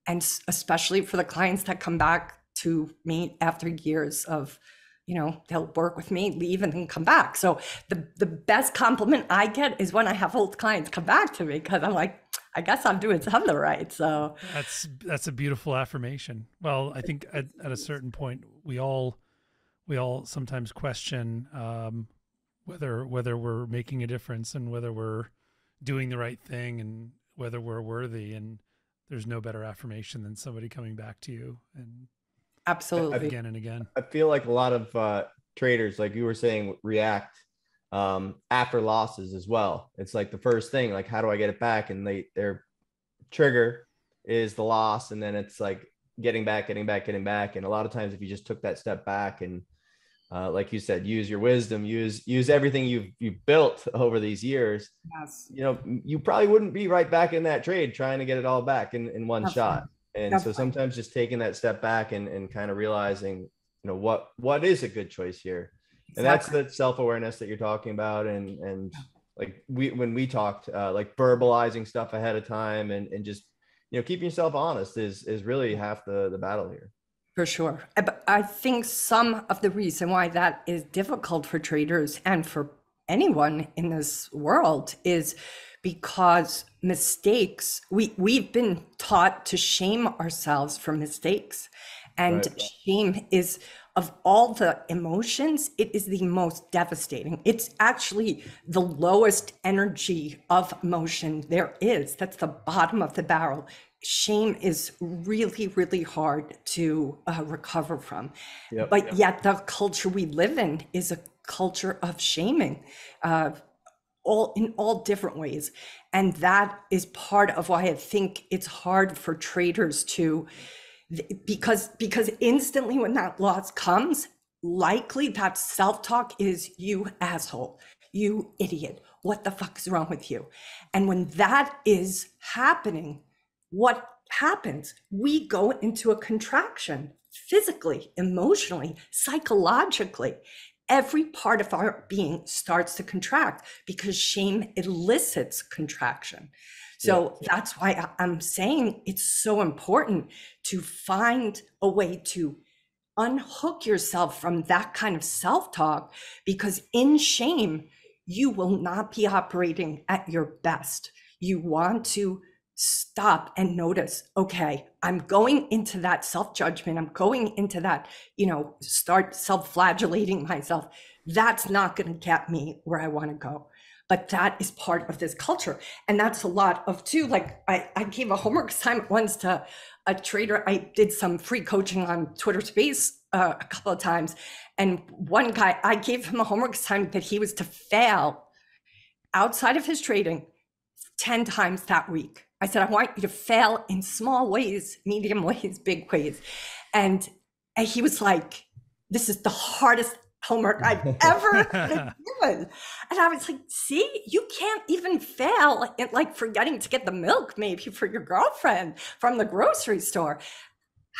and especially for the clients that come back to me after years of, you know, they'll work with me, leave, and then come back. So the best compliment I get is when I have old clients come back to me, because I'm like, I guess I'm doing something right. So that's a beautiful affirmation. Well, I think at a certain point, we all sometimes question whether we're making a difference and whether we're doing the right thing and whether we're worthy. And there's no better affirmation than somebody coming back to you and absolutely again and again. I feel like a lot of traders, like you were saying, react after losses as well. It's like the first thing, like, how do I get it back? And their trigger is the loss. And then it's like getting back. And a lot of times, if you just took that step back and like you said, use your wisdom, use everything you've built over these years, yes, you know, you probably wouldn't be right back in that trade trying to get it all back in one shot. And so sometimes just taking that step back and kind of realizing, you know, what is a good choice here. And that's the self-awareness that you're talking about. And like when we talked, like verbalizing stuff ahead of time and just, you know, keeping yourself honest is really half the battle here. For sure. But I think some of the reason why that is difficult for traders and for anyone in this world is because mistakes, we've been taught to shame ourselves for mistakes. And Right. Shame is, of all the emotions, it is the most devastating. It's actually the lowest energy of emotion there is. That's the bottom of the barrel. Shame is really, really hard to recover from. But yet the culture we live in is a culture of shaming, in all different ways. And that is part of why I think it's hard for traders to, because instantly when that loss comes, likely that self-talk is, you asshole, you idiot, what the fuck is wrong with you? And when that is happening, what happens? We go into a contraction, physically, emotionally, psychologically. Every part of our being starts to contract because shame elicits contraction. So that's why I'm saying it's so important to find a way to unhook yourself from that kind of self-talk, because in shame, you will not be operating at your best. You want to stop and notice, okay, I'm going into that self-judgment. I'm going into that, start self-flagellating myself. That's not going to get me where I want to go. but that is part of this culture. And that's a lot of too, like I gave a homework assignment once to a trader. I did some free coaching on Twitter Space a couple of times. And one guy, I gave him a homework assignment that he was to fail outside of his trading 10 times that week. I said, I want you to fail in small ways, medium ways, big ways. And he was like, this is the hardest homework I've ever given. And I was like, see, you can't even fail at like forgetting to get the milk maybe for your girlfriend from the grocery store.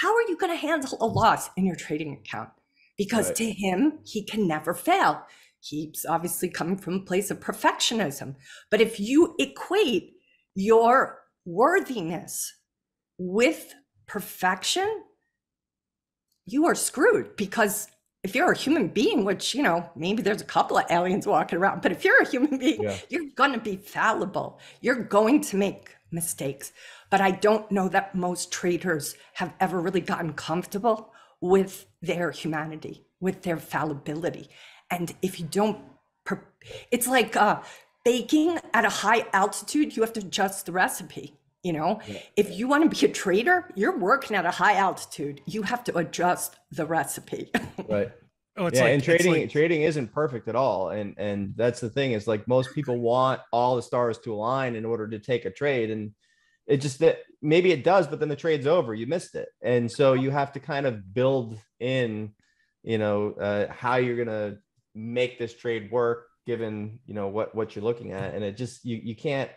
How are you going to handle a loss in your trading account? Because to him, he can never fail. He's obviously coming from a place of perfectionism. But if you equate your worthiness with perfection, you are screwed. Because if you're a human being, which, you know, maybe there's a couple of aliens walking around, but if you're a human being, you're going to be fallible. You're going to make mistakes. But I don't know that most traders have ever really gotten comfortable with their humanity, with their fallibility. And if you don't, it's like baking at a high altitude, you have to adjust the recipe. You know, if you want to be a trader, you're working at a high altitude. You have to adjust the recipe. Right. Oh, it's and trading isn't perfect at all. And that's the thing, is like most people want all the stars to align in order to take a trade. And it just, that maybe it does, but then the trade's over, you missed it. And so you have to kind of build in, you know, how you're going to make this trade work given, you know, what you're looking at. And it just, you can't,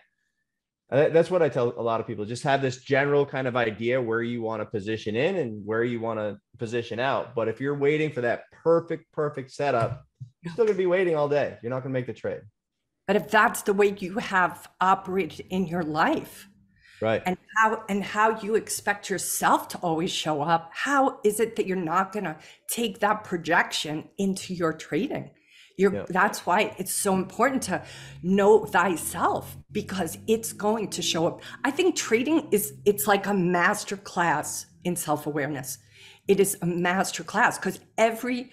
that's what I tell a lot of people, just have this general kind of idea where you want to position in and where you want to position out. But if you're waiting for that perfect setup, you're still going to be waiting all day. You're not going to make the trade. But if that's the way you have operated in your life, right, and how you expect yourself to always show up, how is it that you're not going to take that projection into your trading? That's why it's so important to know thyself, because it's going to show up. I think trading it's like a master class in self-awareness. It is a master class because every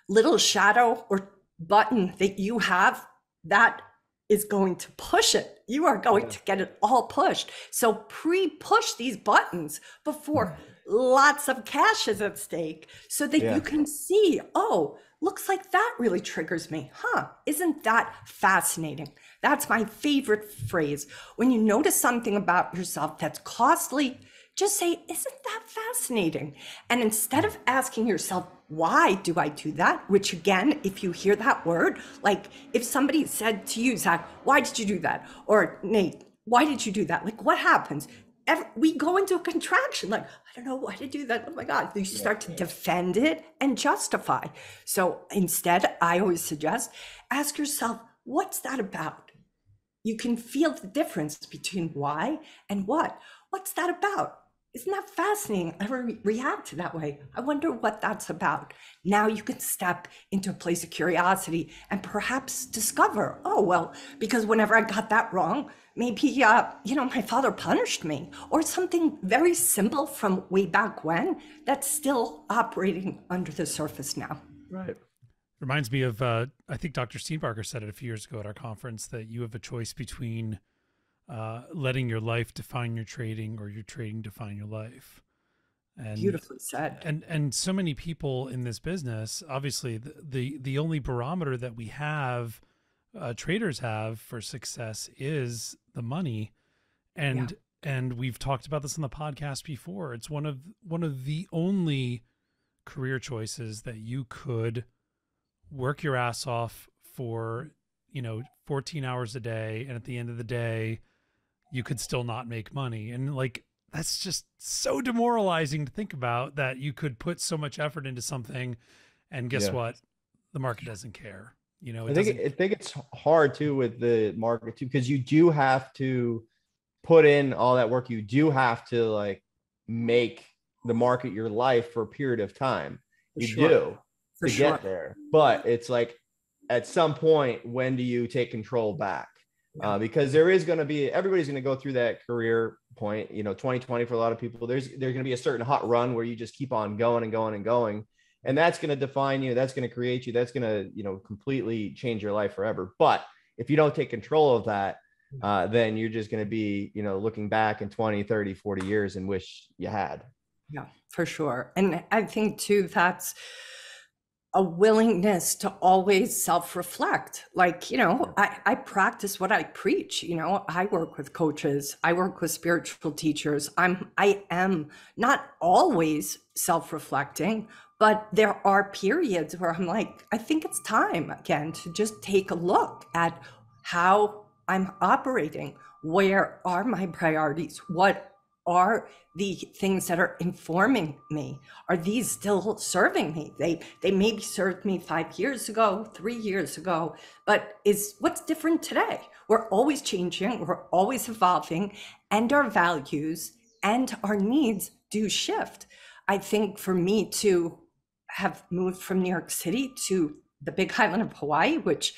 little shadow or button that you have, that is going to push it. You are going to get it all pushed. So pre-push these buttons before lots of cash is at stake so that you can see, oh, looks like that really triggers me. Isn't that fascinating? That's my favorite phrase. When you notice something about yourself that's costly, just say, isn't that fascinating? And instead of asking yourself, why do I do that? Which again, if you hear that word, like if somebody said to you, Zach, why did you do that? Or Nate, why did you do that? Like what happens? We go into a contraction, like, I don't know why to do that. Oh my God, you start to defend it and justify. So instead, I always suggest, ask yourself, what's that about? You can feel the difference between why and what. What's that about? Isn't that fascinating? I react that way. I wonder what that's about. Now you can step into a place of curiosity and perhaps discover, oh, well, because whenever I got that wrong, maybe, my father punished me, or something very simple from way back when that's still operating under the surface now. Right. Reminds me of, I think Dr. Steenbarger said it a few years ago at our conference, that you have a choice between letting your life define your trading or your trading define your life. And beautifully said. And so many people in this business, obviously the only barometer that we have, traders have for success is the money. And we've talked about this on the podcast before. It's one of the only career choices that you could work your ass off for, 14 hours a day. And at the end of the day, you could still not make money. And like, that's just so demoralizing to think about, that you could put so much effort into something and guess what? The market doesn't care. I think it's hard too with the market too, because you do have to put in all that work. You do have to like make the market your life for a period of time. Get there. But it's like, at some point, when do you take control back? Because everybody's going to go through that career point, 2020 for a lot of people, there's going to be a certain hot run where you just keep on going and going and going. And that's going to define you. That's going to create you. That's going to, completely change your life forever. But if you don't take control of that, then you're just going to be, looking back in 20, 30, 40 years and wish you had. Yeah, for sure. And I think too, that's a willingness to always self-reflect. Like, I practice what I preach. I work with coaches, I work with spiritual teachers. I am not always self-reflecting, but there are periods where I'm like, I think it's time again to just take a look at how I'm operating. Where are my priorities? What are the things that are informing me? Are these still serving me? They maybe served me 5 years ago, 3 years ago, but what's different today? We're always changing, we're always evolving, and our values and our needs do shift. I think for me to have moved from New York City to the Big Island of Hawaii, which,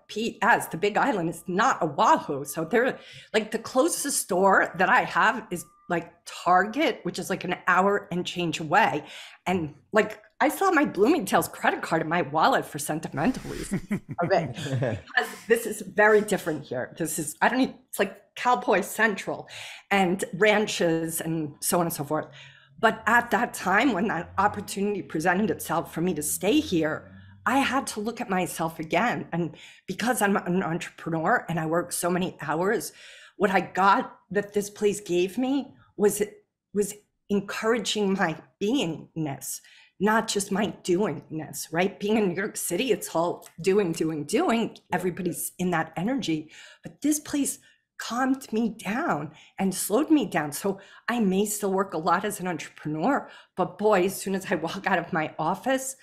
P.S., the Big Island is not Oahu. So they're like, the closest store that I have is like Target, which is like an hour and change away. And like, I saw my Bloomingdale's credit card in my wallet for sentimental reasons of it. Because this is very different here. It's like Cowboy Central and ranches and so on and so forth. But at that time, when that opportunity presented itself for me to stay here, I had to look at myself again. And because I'm an entrepreneur and I work so many hours, what I got that this place gave me was encouraging my beingness, not just my doingness, right? Being in New York City, it's all doing. Everybody's in that energy. But this place calmed me down and slowed me down. So I may still work a lot as an entrepreneur, but boy, as soon as I walk out of my office,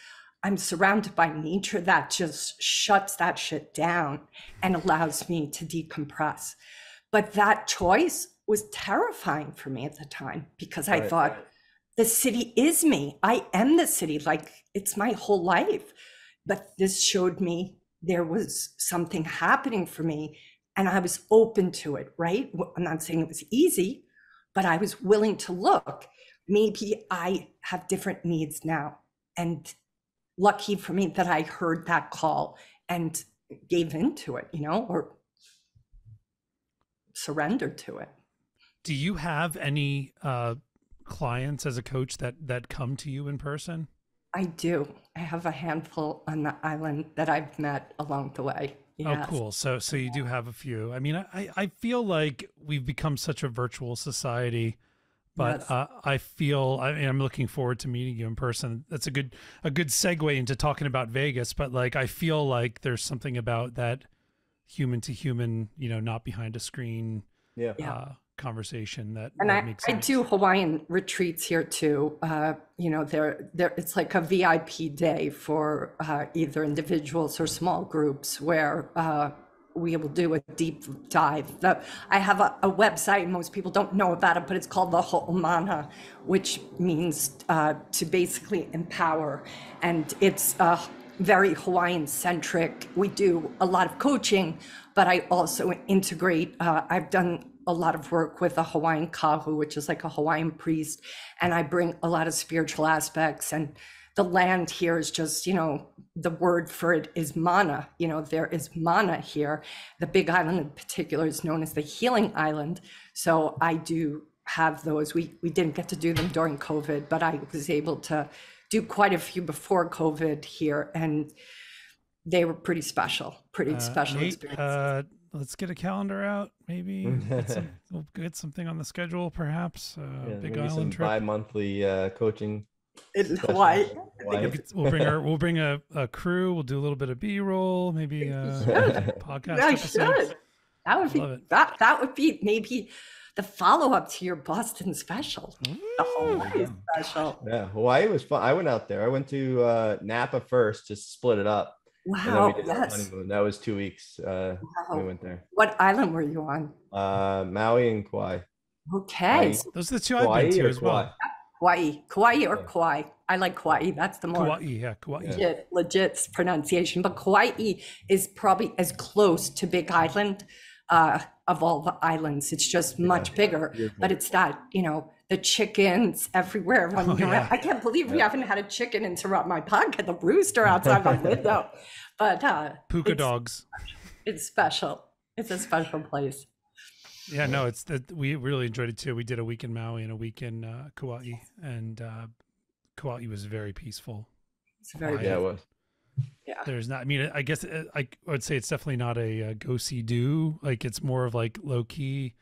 I'm surrounded by nature that just shuts that shit down and allows me to decompress. But that choice was terrifying for me at the time because I thought, the city is me. I am the city, like it's my whole life. But this showed me there was something happening for me and I was open to it, right? I'm not saying it was easy, but I was willing to look. Maybe I have different needs now. And lucky for me that I heard that call and gave into it, or surrendered to it. Do you have any clients as a coach that come to you in person? I do. I have a handful on the island that I've met along the way. Yes. Oh, cool. So you do have a few. I mean, I feel like we've become such a virtual society, but yes. I'm looking forward to meeting you in person. That's a good segue into talking about Vegas. But like, I feel like there's something about that human to human, not behind a screen. Conversation that makes sense. I do Hawaiian retreats here too. It's like a VIP day for either individuals or small groups where we will do a deep dive. I have a website, most people don't know about it, but it's called the Ho'omana, which means to basically empower. And it's very Hawaiian centric. We do a lot of coaching, but I also integrate, I've done a lot of work with a Hawaiian kahu, which is like a Hawaiian priest. And I bring a lot of spiritual aspects, and the land here is just, the word for it is mana. There is mana here. The Big Island in particular is known as the Healing Island. So I do have those. We didn't get to do them during COVID, but I was able to do quite a few before COVID here. And they were pretty special experiences. Let's get a calendar out. Maybe we'll get something on the schedule, perhaps. Big Island trip. Bi-monthly coaching in Hawaii. We'll bring a crew. We'll do a little bit of B-roll, maybe podcast episodes. That would be maybe the follow-up to your Boston special. The Hawaii special. Yeah, Hawaii was fun. I went out there. I went to Napa first, just split it up. Wow, yes. That was 2 weeks. We went there. What island were you on? Maui and Kauai. Okay. Those are the two I've been to as well. Kauai or Kauai. I like Kauai. That's the more Kauai. Legit pronunciation. But Kauai is probably as close to Big Island of all the islands. It's just much bigger. Beautiful. But it's that, the chickens everywhere. I can't believe we haven't had a chicken interrupt my podcast. The rooster outside my window. But puka dogs. It's special. It's a special place. Yeah, no, it's that we really enjoyed it too. We did a week in Maui and a week in Kauai, and Kauai was very peaceful. It's very Yeah, it was. Yeah. There's not. I mean, I guess I would say it's definitely not a go see do. Like it's more of like low key,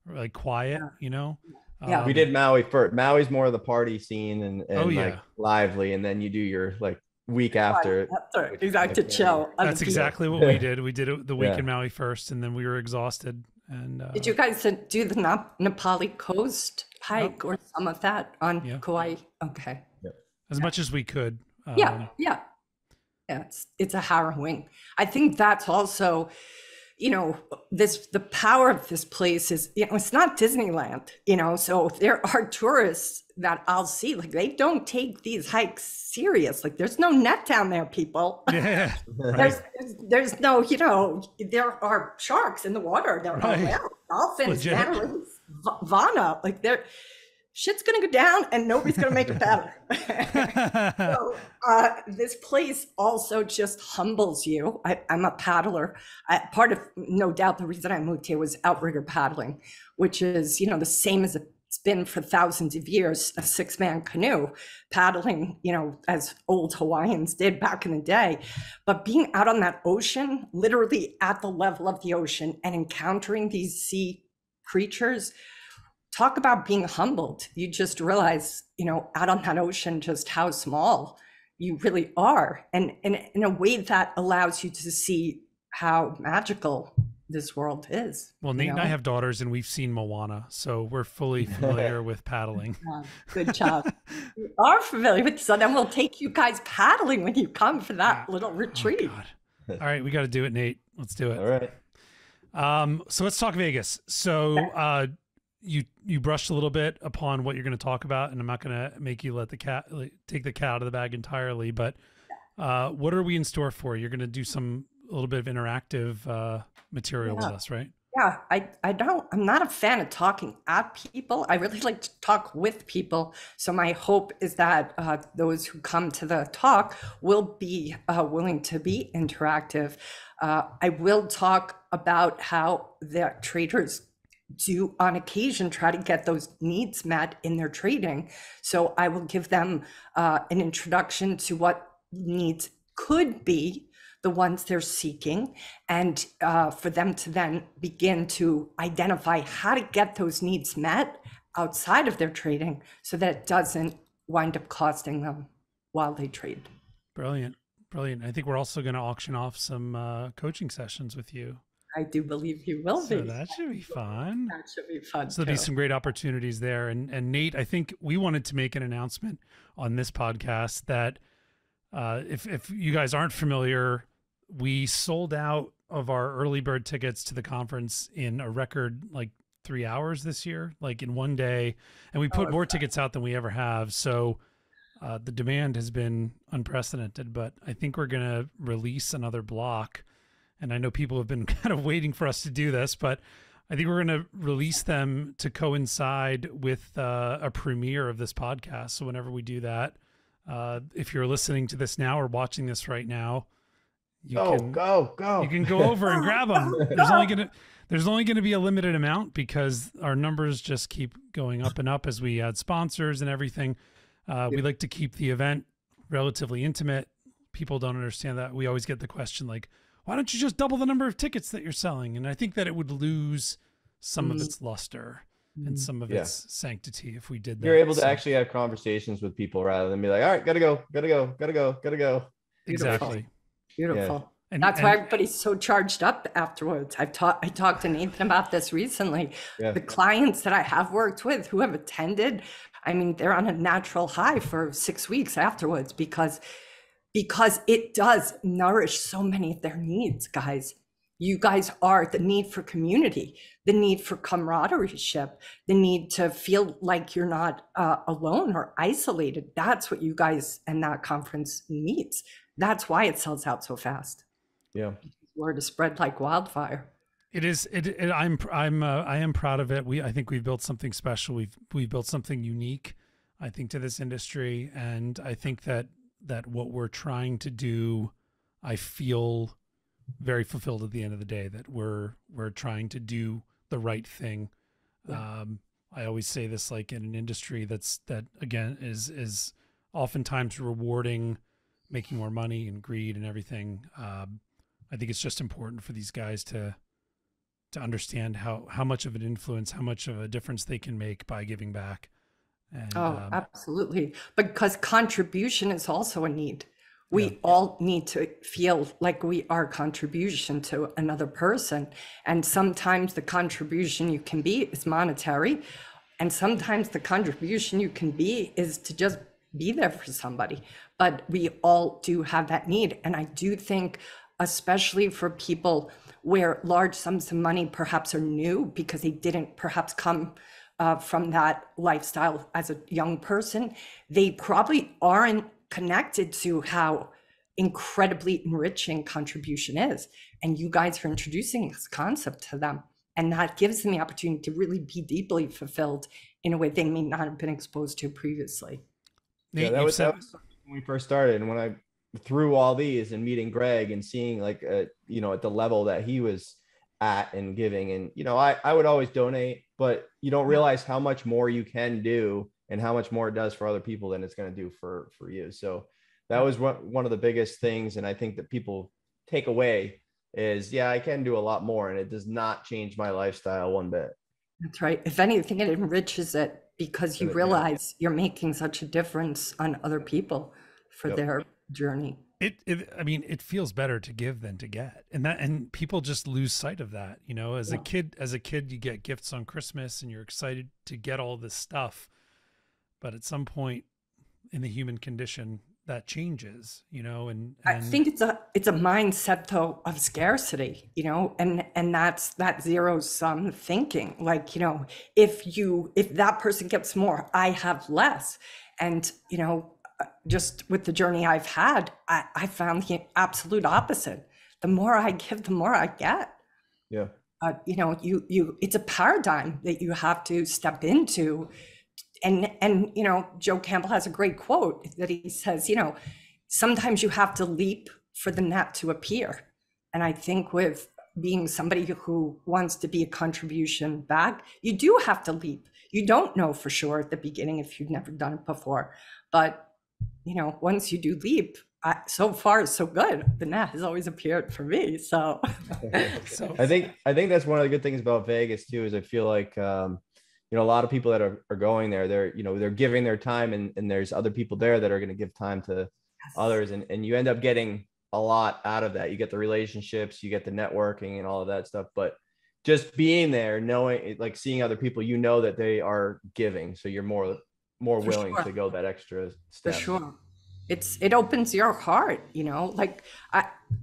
or like quiet. Yeah. You know. Yeah. We did Maui first. Maui's more of the party scene and Oh, yeah. like lively, and then you do your like week after. Exactly. To chill. That's exactly what we did. We did it the week in Maui first, and then we were exhausted. And did you guys do the Nepali coast hike or some of that on Kauai? Okay. as much as we could. Yeah. It's a harrowing. I think that's also, you know, the power of this place is, you know, it's not Disneyland, you know, so there are tourists that I'll see, like they don't take these hikes serious. Like there's no net down there, people. Yeah. Right. There's no, you know, there are sharks in the water. There are dolphins, mantarins, Vana, like shit's gonna go down and nobody's gonna make it better. So this place also just humbles you. I'm a paddler. Part of, no doubt, the reason I moved here was outrigger paddling, which is, you know, the same as it's been for thousands of years, a 6-man canoe paddling, you know, as old Hawaiians did back in the day. But being out on that ocean, literally at the level of the ocean and encountering these sea creatures, talk about being humbled. You just realize, you know, out on that ocean, just how small you really are. And in a way that allows you to see how magical this world is. Well, Nate and I have daughters and we've seen Moana, so we're fully familiar with paddling. Good job. You are familiar with, so then we'll take you guys paddling when you come for that little retreat. Oh, God. All right, we got to do it, Nate. Let's do it. All right. So let's talk Vegas. So you brushed a little bit upon what you're going to talk about, and I'm not going to make you take the cat out of the bag entirely, but what are we in store for? You're going to do a little bit of interactive material with us, right? Yeah, I'm not a fan of talking at people. I really like to talk with people. So my hope is that those who come to the talk will be willing to be interactive. I will talk about how the traders do on occasion try to get those needs met in their trading. So I will give them an introduction to what needs could be the ones they're seeking, and for them to then begin to identify how to get those needs met outside of their trading so that it doesn't wind up costing them while they trade. Brilliant. I think we're also going to auction off some coaching sessions with you. I do believe you will be. So that should be fun. That should be fun. So there'll be some great opportunities there. And Nate, I think we wanted to make an announcement on this podcast that if you guys aren't familiar, we sold out of our early bird tickets to the conference in a record like 3 hours this year, like in one day. And we put more tickets out than we ever have. So the demand has been unprecedented, but I think we're going to release another block. And I know people have been kind of waiting for us to do this, but I think we're going to release them to coincide with a premiere of this podcast. So whenever we do that, if you're listening to this now or watching this right now, you can go over and grab them. There's only gonna be a limited amount because our numbers just keep going up and up as we add sponsors and everything. We like to keep the event relatively intimate. People don't understand that. We always get the question like, why don't you just double the number of tickets that you're selling? And I think that it would lose some of its luster and some of its sanctity if we did that. You're able to actually have conversations with people rather than be like, all right, gotta go. Exactly. Beautiful. Yeah. That's why everybody's so charged up afterwards. I talked to Nathan about this recently. Yeah. The clients that I have worked with who have attended, I mean, they're on a natural high for 6 weeks afterwards because it does nourish so many of their needs, guys. You guys are the need for community, the need for camaraderie, the need to feel like you're not alone or isolated. That's what you guys and that conference needs. That's why it sells out so fast. Yeah, word is spread like wildfire. It is. I am proud of it. I think we've built something special. We've built something unique, I think, to this industry, and I think that what we're trying to do, I feel very fulfilled at the end of the day, that we're trying to do the right thing. Yeah. I always say this, like in an industry that again is oftentimes rewarding making more money and greed and everything. I think it's just important for these guys to understand how much of an influence, how much of a difference they can make by giving back. And, absolutely. Because contribution is also a need. We all need to feel like we are a contribution to another person. And sometimes the contribution you can be is monetary. And sometimes the contribution you can be is to just be there for somebody. But we all do have that need. And I do think, especially for people where large sums of money perhaps are new because they didn't perhaps come from that lifestyle as a young person, they probably aren't connected to how incredibly enriching contribution is. And you guys are introducing this concept to them. And that gives them the opportunity to really be deeply fulfilled in a way they may not have been exposed to previously. Nate, that was when we first started. And when I through all these and meeting Greg and seeing like, at the level that he was at and giving, and, I would always donate, but you don't realize how much more you can do and how much more it does for other people than it's going to do for you. So that was one of the biggest things. And I think that people take away is, I can do a lot more, and it does not change my lifestyle one bit. That's right. If anything, it enriches it because you realize you're making such a difference on other people for their journey. It feels better to give than to get. And people just lose sight of that. As a kid, you get gifts on Christmas and you're excited to get all this stuff. But at some point in the human condition, that changes, and I think it's a mindset though of scarcity, and that's that zero sum thinking. Like, if that person gets more, I have less. And, just with the journey I've had, I found the absolute opposite. The more I give, the more I get. Yeah. It's a paradigm that you have to step into. And Joe Campbell has a great quote that he says, sometimes you have to leap for the net to appear. And I think with being somebody who wants to be a contribution back, you do have to leap. You don't know for sure at the beginning if you've never done it before. But, once you do leap, so far so good. The net has always appeared for me. So, I think that's one of the good things about Vegas too, is I feel like, a lot of people that are going there, they're giving their time, and there's other people there that are going to give time to others. And you end up getting a lot out of that. You get the relationships, you get the networking and all of that stuff, but just being there, knowing, like seeing other people, that they are giving. So you're more willing to go that extra step. For sure. It opens your heart,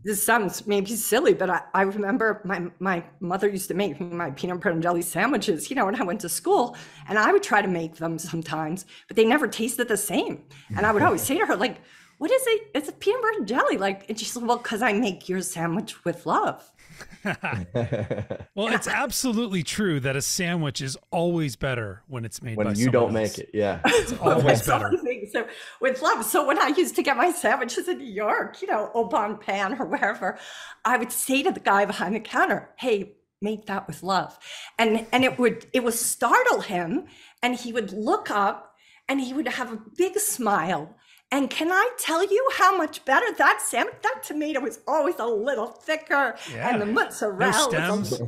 this sounds maybe silly, but I remember my mother used to make me my peanut butter and jelly sandwiches, when I went to school, and I would try to make them sometimes, but they never tasted the same. And I would always say to her, like, what is it? It's a peanut butter and jelly. And she said, well, because I make your sandwich with love. Well, it's absolutely true that a sandwich is always better when it's made by someone you don't else. Make it. Yeah. It's always better. So with love. So when I used to get my sandwiches in New York, Au Bon Pan or wherever, I would say to the guy behind the counter, hey, make that with love. And it would startle him, and he would look up and he would have a big smile. And can I tell you how much better that sandwich, that tomato was always a little thicker, and the mozzarella. No stems.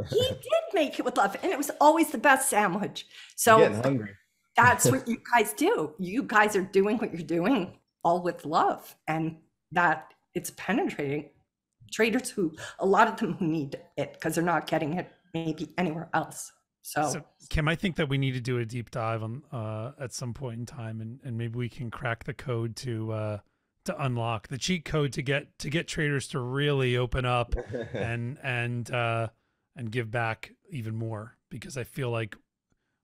He did make it with love, and it was always the best sandwich. So you're getting hungry. That's what you guys do. You guys are doing what you're doing all with love, and that it's penetrating traders a lot of them who need it because they're not getting it maybe anywhere else. So Kim, I think that we need to do a deep dive on at some point in time, and maybe we can crack the code to unlock the cheat code to get traders to really open up and give back even more, because I feel like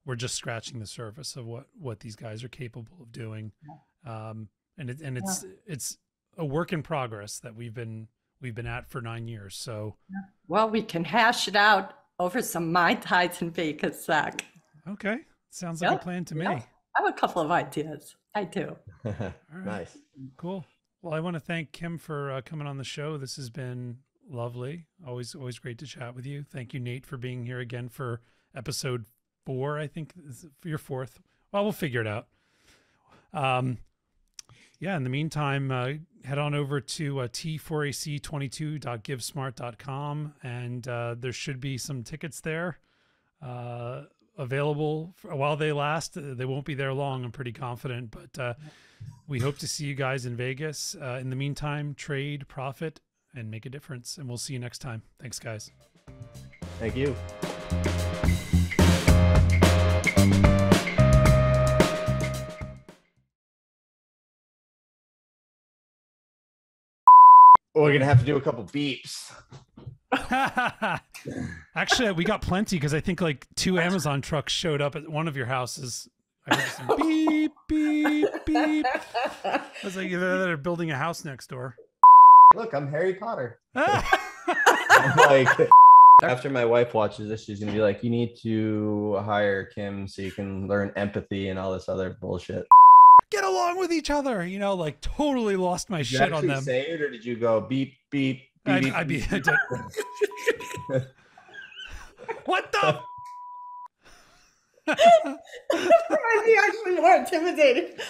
we're just scratching the surface of what these guys are capable of doing. It's a work in progress that we've been at for 9 years. So, well, we can hash it out over some Mai Tais and Vegas, Zach. Okay. Sounds like a plan to me. I have a couple of ideas. I do. All right. Nice. Cool. Well, I want to thank Kim for coming on the show. This has been lovely. Always great to chat with you. Thank you, Nate, for being here again for episode 4. I think for your 4th. Well, we'll figure it out. Yeah. In the meantime, head on over to T4AC22.givesmart.com, and there should be some tickets there available while they last. They won't be there long, I'm pretty confident, but we hope to see you guys in Vegas. In the meantime, trade, profit, and make a difference. And we'll see you next time. Thanks, guys. Thank you. We're going to have to do a couple beeps. Actually, we got plenty because I think like 2 Amazon trucks showed up at one of your houses. I heard some beep, beep, beep. I was like, they're building a house next door. Look, I'm Harry Potter. I'm like, after my wife watches this, she's going to be like, you need to hire Kim so you can learn empathy and all this other bullshit. Get along with each other, you know, like totly lost my shit on them. Did you say it, or did you go beep, beep, beep? I'd be what the? I'd be actually more intimidated.